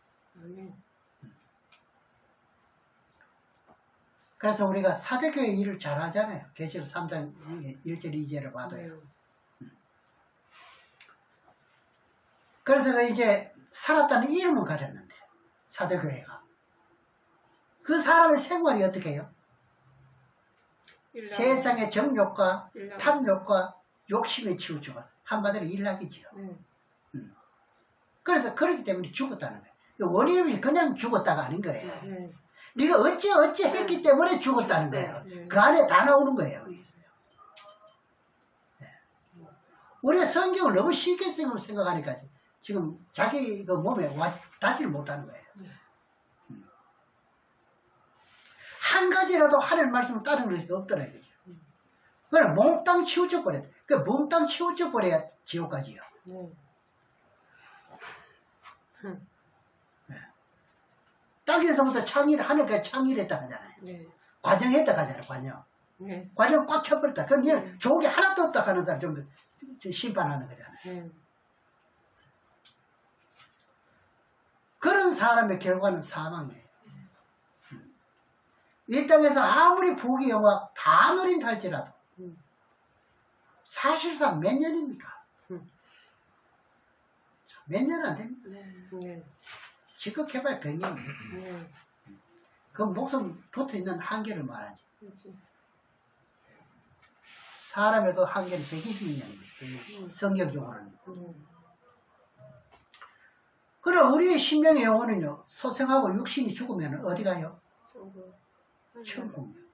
그래서 우리가 사대교회 일을 잘 하잖아요. 계시록 3장 1절 2절을 봐도요. 그래서 이제 살았다는 이름은 가졌는데 사대교회가 그 사람의 생활이 어떻게 해요? 세상의 정욕과 탐욕과 욕심에 치우치고 한마디로 일락이지요. 그래서 그렇기 때문에 죽었다는 거예요. 원인이 그냥 죽었다가 아닌 거예요. 네가 어찌 했기 때문에 죽었다는 거예요. 그 안에 다 나오는 거예요. 우리가 성경을 너무 쉽게 생각하니까 지금 자기 그 몸에 닿지를 못하는 거예요. 한 가지라도 하나님 말씀을 따르는 것이 없더라고요. 그럼 몽땅 치우쳐 버려야 돼. 그 몽땅 치우쳐 버려야 지옥 가지요. 땅에서부터 하늘까지 창의했다 하잖아요. 과정했다 하잖아요. 과정 꽉 차버렸다. 그건 조국이 하나도 없다 하는 사람 좀 심판하는 거잖아요. 그런 사람의 결과는 사망이에요. 이 땅에서 아무리 부귀 영화 다 누린다 할지라도 사실상 몇 년입니까? 몇 년은 안 됩니다. 지극해봐야 100년입니다. 그 목숨 붙어있는 한계를 말하지. 사람의 그 한계는 120년입니다. 성경적으로는. 그럼 우리의 신명의 영혼은요, 소생하고 육신이 죽으면 어디 가요? 천국이요.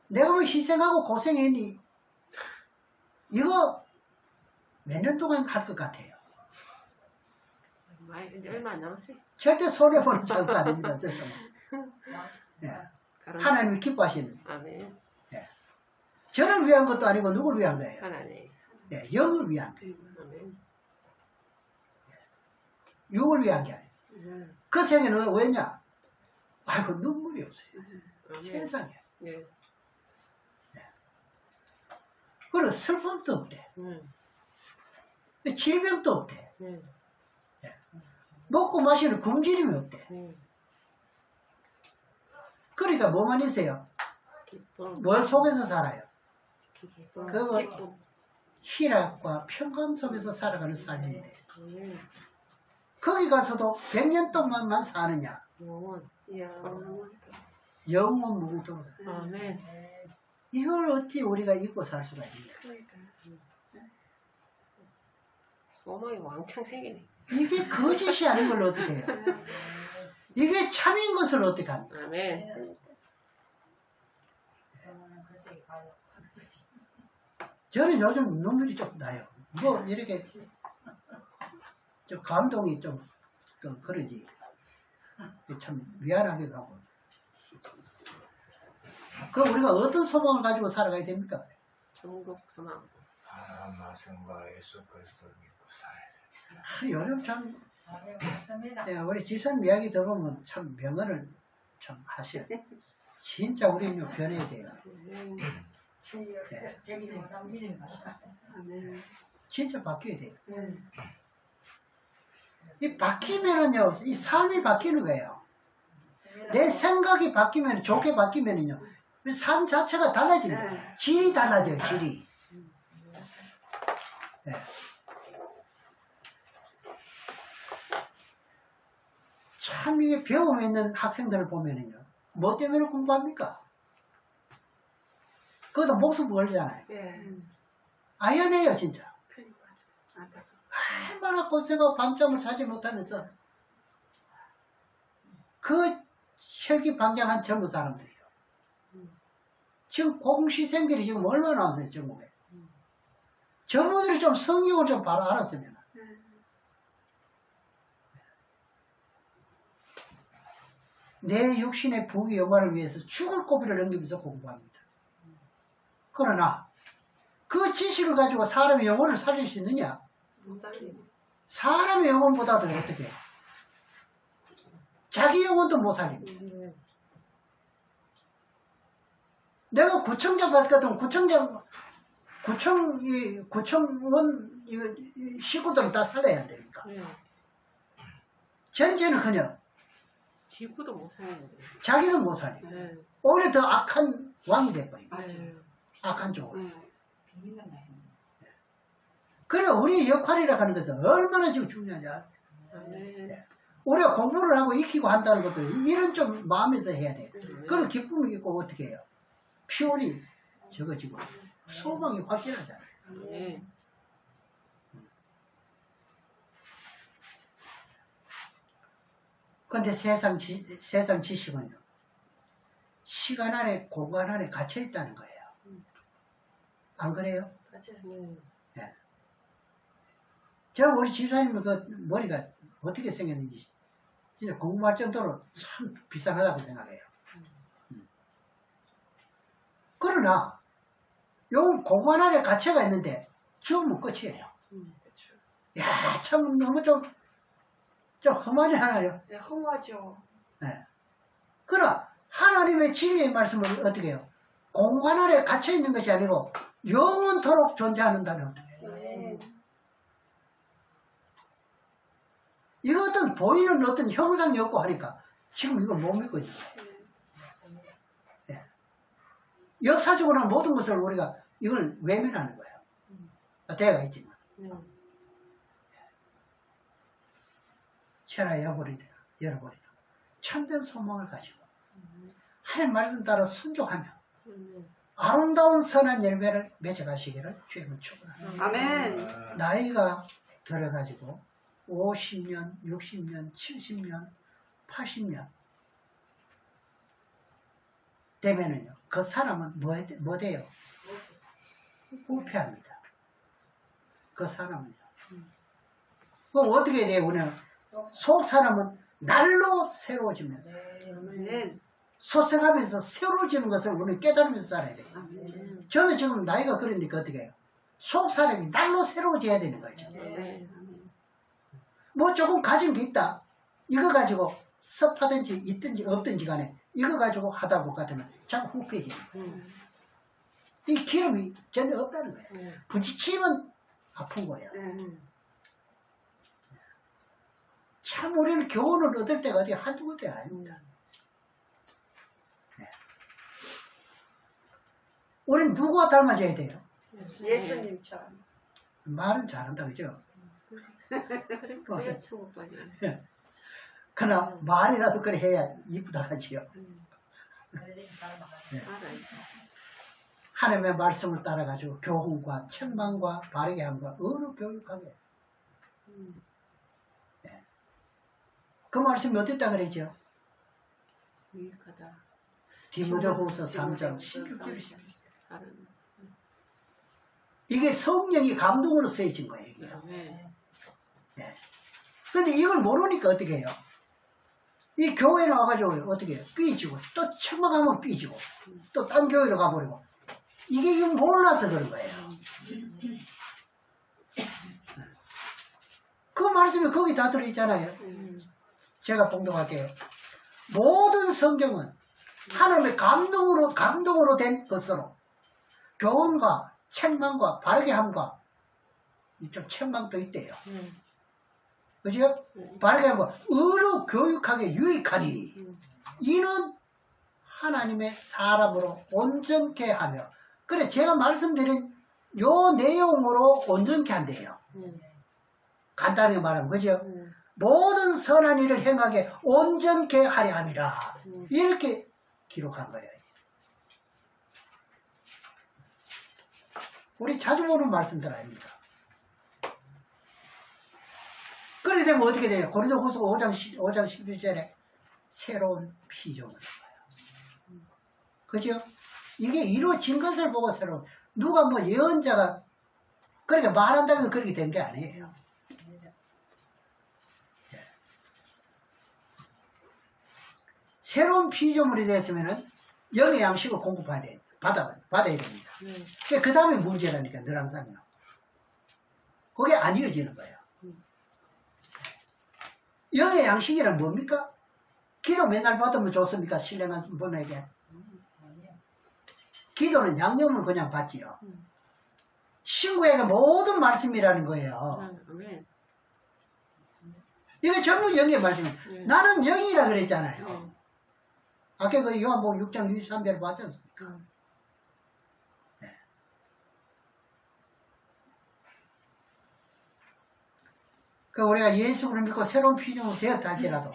내가 뭐 희생하고 고생했니? 이거 몇 년 동안 할 것 같아요. 이제 얼마 안 남았어요. 절대 손해보는 찬스 아닙니다. 예. 하나님을 기뻐하시는. 아멘. 예. 저를 위한 것도 아니고 누굴 위한 거예요? 하나님. 예, 영을 위한 거예요. 육을 위한 게 아니에요. 그 생에는 왜냐? 아이고 눈물이 없어요. 세상에. 예. 그리고 슬픔도 없대. 질병도 없대. 예. 먹고 마시는 굶주림이 없대. 그러니까 뭐만 있어요? 뭘 속에서 살아요? 그 희락과 평강 속에서 살아가는 삶인데 거기 가서도 100년 동안만 사느냐? 영원 무궁토록. 아멘. 이걸 어찌 우리가 잊고 살 수가 있냐? 소망이 왕창 생기네. 이게 거짓이 아닌 걸 어떻게 해요? 이게 참인 것을 어떻게 합니까? 아멘. 저는 요즘 눈물이 좀 나요. 뭐 이렇게 좀 감동이 좀 그러지. 참 미안하기도 하고. 그럼 우리가 어떤 소망을 가지고 살아가야 됩니까? 천국 소망. 하나님 말씀과 예수 그리스도를 믿고 살아야 돼. 요즘 참, 예, 우리 지사님 이야기 들어보면 참 명언을 참 하셔. 진짜 우리는 변해야 돼요. 예. 진짜 바뀌어야 돼요. 이 바뀌면은요, 이 삶이 바뀌는 거예요. 내 생각이 바뀌면, 좋게 바뀌면은요, 삶 자체가 달라집니다. 네. 질이 달라져요, 질이. 네. 참 이게 배움 있는 학생들을 보면은요, 뭐 때문에 공부합니까? 그것도 목숨 걸리잖아요. 예. 아연해요, 진짜. 그러니까. 안타깝다. 얼마나 고생하고 밤잠을 자지 못하면서 그 혈기방장한 젊은 사람들이요. 지금 공시생들이 지금 얼마나 나왔어요, 전국에. 저분들이 좀 성경을 좀 바로 알았으면. 내 육신의 부귀 영화를 위해서 죽을 고비를 넘기면서 공부합니다. 그러나 그 지식을 가지고 사람의 영혼을 살릴 수 있느냐? 못 살리네. 사람의 영혼보다도 어떻게 해요? 자기 영혼도 못 살립니다. 내가 구청장 갈 때도 구청원 식구들은 다 살려야 됩니까? 전체는 그냥 지구도 못 사는데. 자기도 못 살려. 네. 오히려 더 악한 왕이 돼버립니다. 맞아요. 악한 쪽으로. 응. 그래 우리의 역할이라고 하는 것은 얼마나 지금 중요하지 않아요? 네. 우리가 공부를 하고 익히고 한다는 것도 이런 좀 마음에서 해야 돼요. 그런 기쁨이 있고 어떻게 해요? 피온이 적어지고 소망이 확실하잖아요. 네. 그런데 세상 지식은요, 시간 안에 공간 안에 갇혀 있다는 거예요. 안 그래요? 맞아요. 네. 제가 우리 집사님은 그 머리가 어떻게 생겼는지 진짜 궁금할 정도로 참 비상하다고 생각해요. 그러나 요 공간 안에 갇혀가 있는데 죽으면 끝이에요. 그렇죠. 야, 참 너무 좀 험하지 않아요? 네, 허무하죠. 네. 그러나 하나님의 진리의 말씀을 어떻게 해요? 공간 안에 갇혀 있는 것이 아니고 영원토록 존재하는다는 어떻게 해요? 네. 이거 어떤 보이는 어떤 형상이 없고 하니까 지금 이걸 못 믿고 있어요. 네. 역사적으로 모든 것을 우리가 이걸 외면하는 거예요. 대가 있지만. 천하 여러버리나 참된 소망을 가지고 하나님 말씀 따라 순종하며 아름다운 선한 열매를 맺어가시기를 주님을 축원합니다. 아멘. 나이가 들어가지고 50년, 60년, 70년, 80년 되면은요, 그 사람은 뭐 돼요? 후패합니다. 그 사람은요. 그럼 어떻게 돼요, 우리는? 속 사람은 날로 새로워지면서 아멘. 소생하면서 새로워지는 것을 우리는 깨달으면서 살아야 돼요. 아멘. 저는 지금 나이가 그러니까 어떻게 해요? 속 사람이 날로 새로워져야 되는 거죠. 네. 뭐 조금 가진 게 있다. 이거 가지고 섭하든지 있든지 없든지 간에 이거 가지고 하다 못 같으면 자꾸 후패지. 이 기름이 전혀 없다는 거예요. 부딪히면 아픈 거예요. 참 우리는 교훈을 얻을 때가 어디 한두 군데 아닙니다. 네. 우리는 누구와 닮아져야 돼요? 예수님처럼. 말은 잘한다, 그죠? 그래 천국까지. 그러나 말이라도 그래 해야 이쁘다 하지요. 네. 하나님의 말씀을 따라가지고 교훈과 책망과 바르게 함과 어느 교육하게. 네. 그 말씀이 어땠다 그랬죠? 유익하다. 디모데후서 3장 16절 17절. 사람. 이게 성령이 감동으로 쓰여진 거예요. 이게. 네. 네. 근데 이걸 모르니까 어떻게 해요? 이 교회 나와가지고 어떻게 해요? 삐지고, 또 책망하면 삐지고, 또 딴 교회로 가버리고. 이게 몰라서 그런 거예요. 그 말씀이 거기 다 들어있잖아요. 제가 봉독할게요. 모든 성경은 하나님의 감동으로 된 것으로 교훈과 책망과 바르게 함과 좀 책망도 있대요. 그죠? 바르게 함과 의로 교육하게 유익하니 이는 하나님의 사람으로 온전케 하며. 그래 제가 말씀드린 요 내용으로 온전케 한대요. 간단하게 말하면 그죠? 모든 선한 일을 행하게 온전케 하려 함이라. 이렇게 기록한 거예요. 우리 자주 보는 말씀들 아닙니까? 그렇게 되면 어떻게 돼요? 고린도후서 5장 11절에 새로운 피조물인 거예요. 그죠? 이게 이루어진 것을 보고 새로운, 누가 뭐 예언자가 그렇게 말한다면 그렇게 된 게 아니에요. 새로운 피조물이 됐으면은 영의 양식을 공급해야 돼. 받아야 됩니다. 그 다음에 문제라니까, 늘 항상요. 그게 안 이어지는 거예요. 영의 양식이란 뭡니까? 기도 맨날 받으면 좋습니까? 신령한 분에게. 기도는 양념을 그냥 받지요. 신구에게 모든 말씀이라는 거예요. 이거 전부 영의 말씀이에요. 나는 영이라 그랬잖아요. 아까 그 요한복음 6장 63절을 봤지 않습니까? 네. 그 우리가 예수를 믿고 새로운 피조물 되었다 할지라도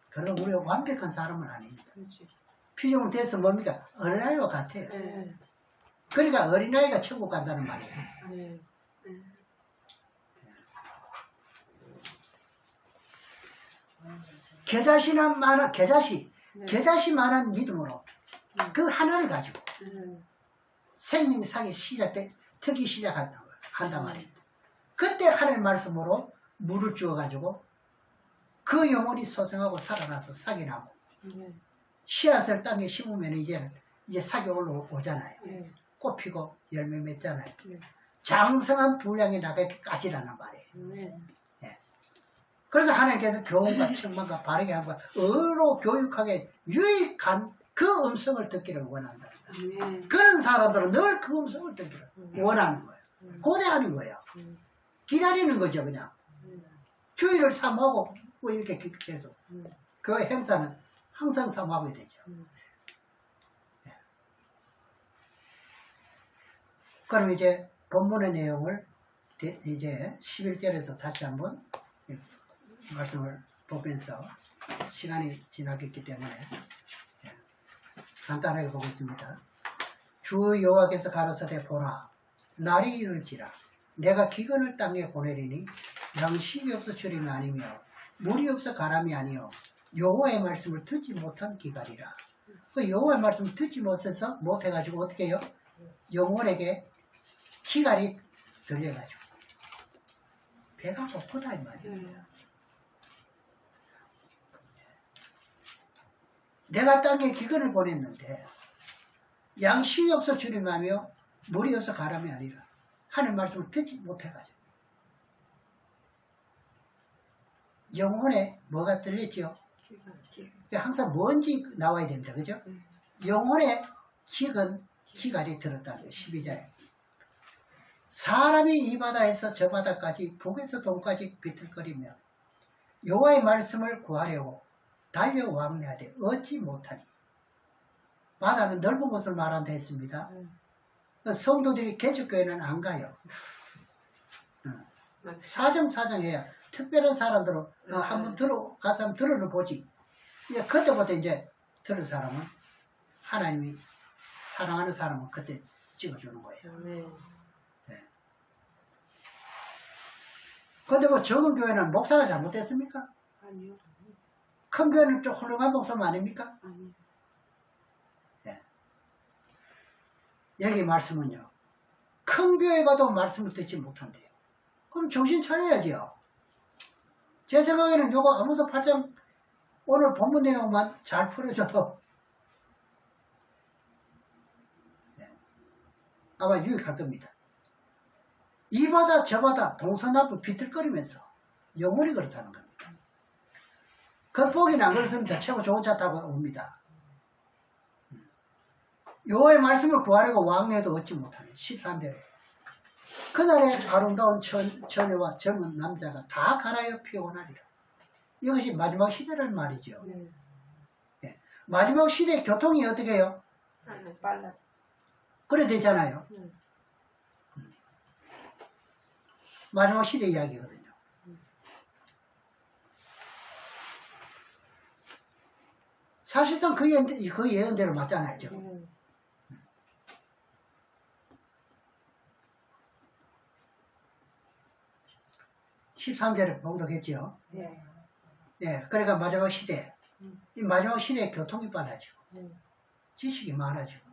그런 우리가 완벽한 사람은 아닙니다. 피조물 돼서 뭡니까? 어린아이와 같아요. 그러니까 어린아이가 천국 간다는 말이에요. 겨자씨만한 믿음으로 그 하나를 가지고 생명이 사기 트기 시작한단 말이에요. 그때 하나님 말씀으로 물을 주어가지고 그 영혼이 소생하고 살아나서 싹이 나고 씨앗을 땅에 심으면 이제 싹이 올라오잖아요. 꽃 피고 열매 맺잖아요. 장성한 분량이 나가기까지라는 말이에요. 그래서 하나님께서 교훈과 책망과 바르게 하고 의로 교육하게 유익한 그 음성을 듣기를 원한다. 그런 사람들은 늘 그 음성을 듣기를 원하는 거예요. 고대하는 거예요. 기다리는 거죠, 그냥. 주의를 삼하고 뭐 이렇게 계속. 그 행사는 항상 삼하게 되죠. 그럼 이제 본문의 내용을 이제 11절에서 다시 한번 말씀을 보면서 시간이 지나겠기 때문에 간단하게 보겠습니다. 주 여호와께서 가라사대 보라 날이 이를지라 내가 기근을 땅에 보내리니 양식이 없어 주림이 아니며 물이 없어 가람이 아니요 여호와의 말씀을 듣지 못한 기갈이라. 그 여호와의 말씀을 듣지 못해가지고 어떻게 해요? 영혼에게 기갈이 들려가지고 배가 고프다 이 말이에요. 내가 땅에 기근을 보냈는데 양식이 없어 주림하며 물이 없어 가람이 아니라 하는 말씀을 듣지 못해가지고 영혼에 뭐가 들렸지요? 항상 뭔지 나와야 됩니다. 그죠? 영혼에 기갈이 들었다는 거예요. 12절에 사람이 이 바다에서 저 바다까지 북에서 동까지 비틀거리며 여호와의 말씀을 구하려고 달려 왕래하되 얻지 못하니. 바다는 넓은 곳을 말한다 했습니다. 성도들이 개척교회는 안 가요. 사정사정해야 특별한 사람들은 한번 가서 한번 들어는 보지. 그때부터 이제 들은 사람은 하나님이 사랑하는 사람은 그때 찍어주는 거예요. 네. 근데 뭐 적은 교회는 목사가 잘못됐습니까? 아니요. 큰 교회는 좀 훌륭한 목사만 아닙니까? 아니요. 네. 여기 말씀은요. 큰 교회 가도 말씀을 듣지 못한대요. 그럼 정신 차려야지요. 제 생각에는 요거 아무서 8장 오늘 본문 내용만 잘 풀어줘도 네. 아마 유익할 겁니다. 이 바다 저 바다 동서남북 비틀거리면서 영혼이 그렇다는 겁니다. 겉보기는 안 그렇습니다. 최고 좋은 차 타고 옵니다. 여호와의 말씀을 구하려고 왕래도 얻지 못하는 13대로 그날의 아름다운 처녀와 젊은 남자가 다 갈아여 피곤하리라. 이것이 마지막 시대란 말이죠. 네. 마지막 시대 교통이 어떻게 해요? 빨라져. 그래 되잖아요. 음. 마지막 시대 이야기거든요. 사실상 그 예언대로 맞잖아요. 지금. 13절에 봉독했죠. 네. 예, 그러니까 마지막 시대. 이 마지막 시대에 교통이 빨라지고, 지식이 많아지고,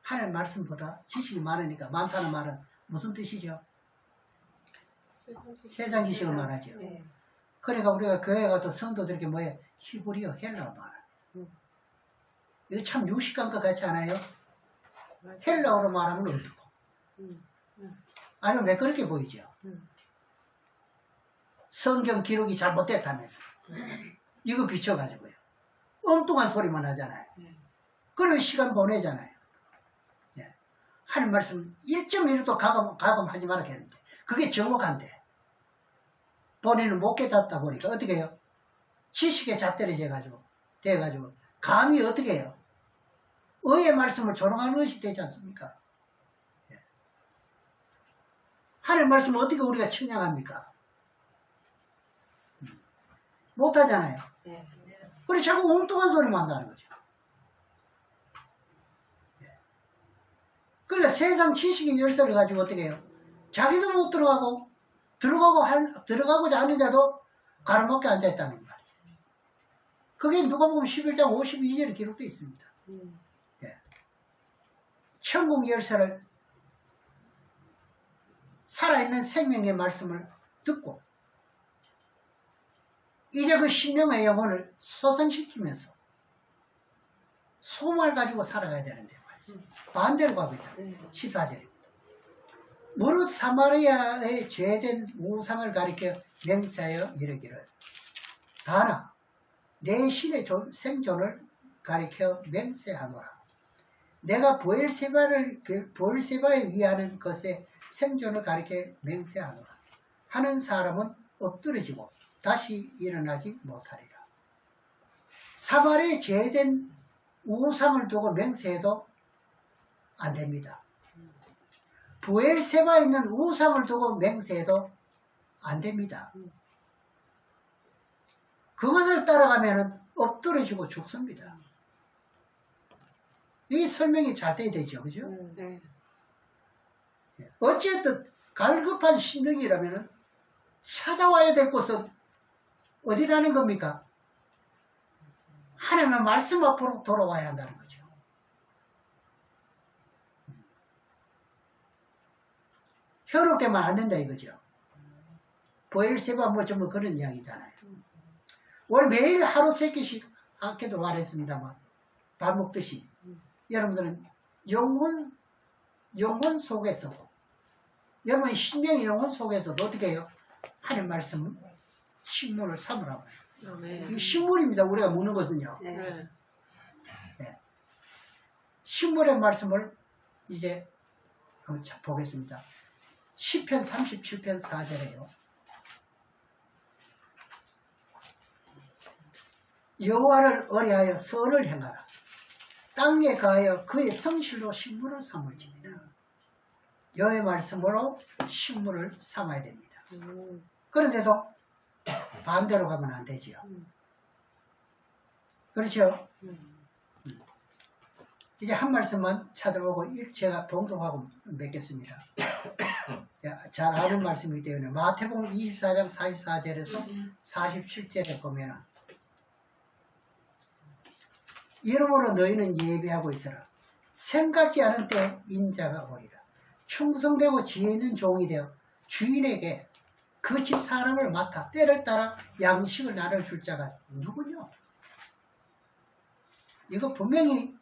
하나님 말씀보다 지식이 많으니까 많다는 말은 무슨 뜻이죠? 세상 지식을 말하죠. 네. 그러니까 우리가 교회 가도 성도들에게 뭐예요? 히브리어, 헬라어 말하는. 이거 참 유식한 것 같지 않아요? 헬라어로 말하면 어떻고? 아니면 왜 그렇게 보이죠? 성경 기록이 잘못됐다면서. 이거 비춰가지고요. 엉뚱한 소리만 하잖아요. 그런 시간 보내잖아요. 예. 하나님 말씀 1.1도 가감하지 말았겠는데 그게 정확한데 본인은 못 깨닫다 보니까 어떻게 해요? 지식에 잣대를 돼가지고 감히 어떻게 해요? 의의 말씀을 조롱하는 것이 되지 않습니까? 예. 하나님 말씀을 어떻게 우리가 측량합니까? 못하잖아요. 네. 그래 자꾸 엉뚱한 소리만 한다는 거죠. 예. 그러니까 세상 지식인 열쇠를 가지고 어떻게 해요? 자기도 못 들어가고자 하는 자도 가로막게 앉아있다는 말이에요. 그게 누가 보면 11장 52절에 기록되어 있습니다. 예. 천국 열쇠를 살아있는 생명의 말씀을 듣고 이제 그 신령의 영혼을 소생시키면서 소망을 가지고 살아가야 되는데 반대로 가고 있다. 14절입니다. 무릇 사마리아의 죄된 우상을 가리켜 맹세하여 이르기를 다나 내 신의 생존을 가리켜 맹세하노라. 내가 보엘세바에 위하는 것의 생존을 가리켜 맹세하노라. 하는 사람은 엎드러지고 다시 일어나지 못하리라. 사마리아에 죄된 우상을 두고 맹세해도 안 됩니다. 부엘세바에 있는 우상을 두고 맹세해도 안 됩니다. 그것을 따라가면 엎드러지고 죽습니다. 이 설명이 잘 돼야 되죠. 그죠? 네. 어쨌든 갈급한 심령이라면 찾아와야 될 곳은 어디라는 겁니까? 하나님의 말씀 앞으로 돌아와야 한다는 거죠. 현혹되면 안 된다 이거죠. 보엘세바 뭐 전부 그런 이야기잖아요. 오늘 매일 하루 3끼씩 아까도 말했습니다만 밥 먹듯이 여러분들은 영혼 속에서 여러분의 신명의 영혼 속에서도 어떻게 해요? 하나님 말씀 식물을 삼으라고 해요. 이게 식물입니다. 우리가 먹는 것은요. 네. 네. 식물의 말씀을 이제 한번 보겠습니다. 시편 37편 4절에요. 여호와를 의뢰하여 선을 행하라. 땅에 가하여 그의 성실로 식물을 삼을지니라. 여호와의 말씀으로 식물을 삼아야 됩니다. 그런데도 반대로 가면 안 되지요. 그렇죠? 이제 한 말씀만 찾아보고 제가 봉독하고 맺겠습니다. 잘 아는 말씀이기 때문에 마태복음 24장 44절에서 47절에 보면은 이러므로 너희는 예비하고 있어라. 생각지 않은 때 인자가 오리라. 충성되고 지혜 있는 종이 되어 주인에게 그 집 사람을 맡아 때를 따라 양식을 나눠줄 자가 누구냐? 이거 분명히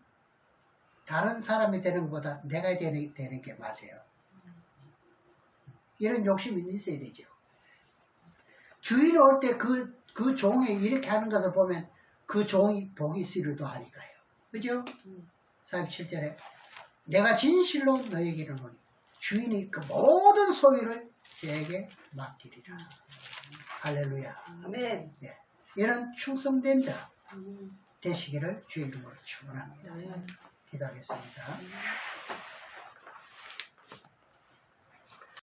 다른 사람이 되는 것보다 내가 되는 게 맞아요. 이런 욕심이 있어야 되죠. 주인 올 때 그 종이 이렇게 하는 것을 보면 그 종이 복이 있으리도 하니까요. 그죠? 47절에 내가 진실로 너에게 이르노니 주인이 그 모든 소유를 제게 맡기리라. 할렐루야. 아멘. 예. 이런 충성된 자, 되시기를 주의 이름으로 축원합니다. 네. 기도하겠습니다.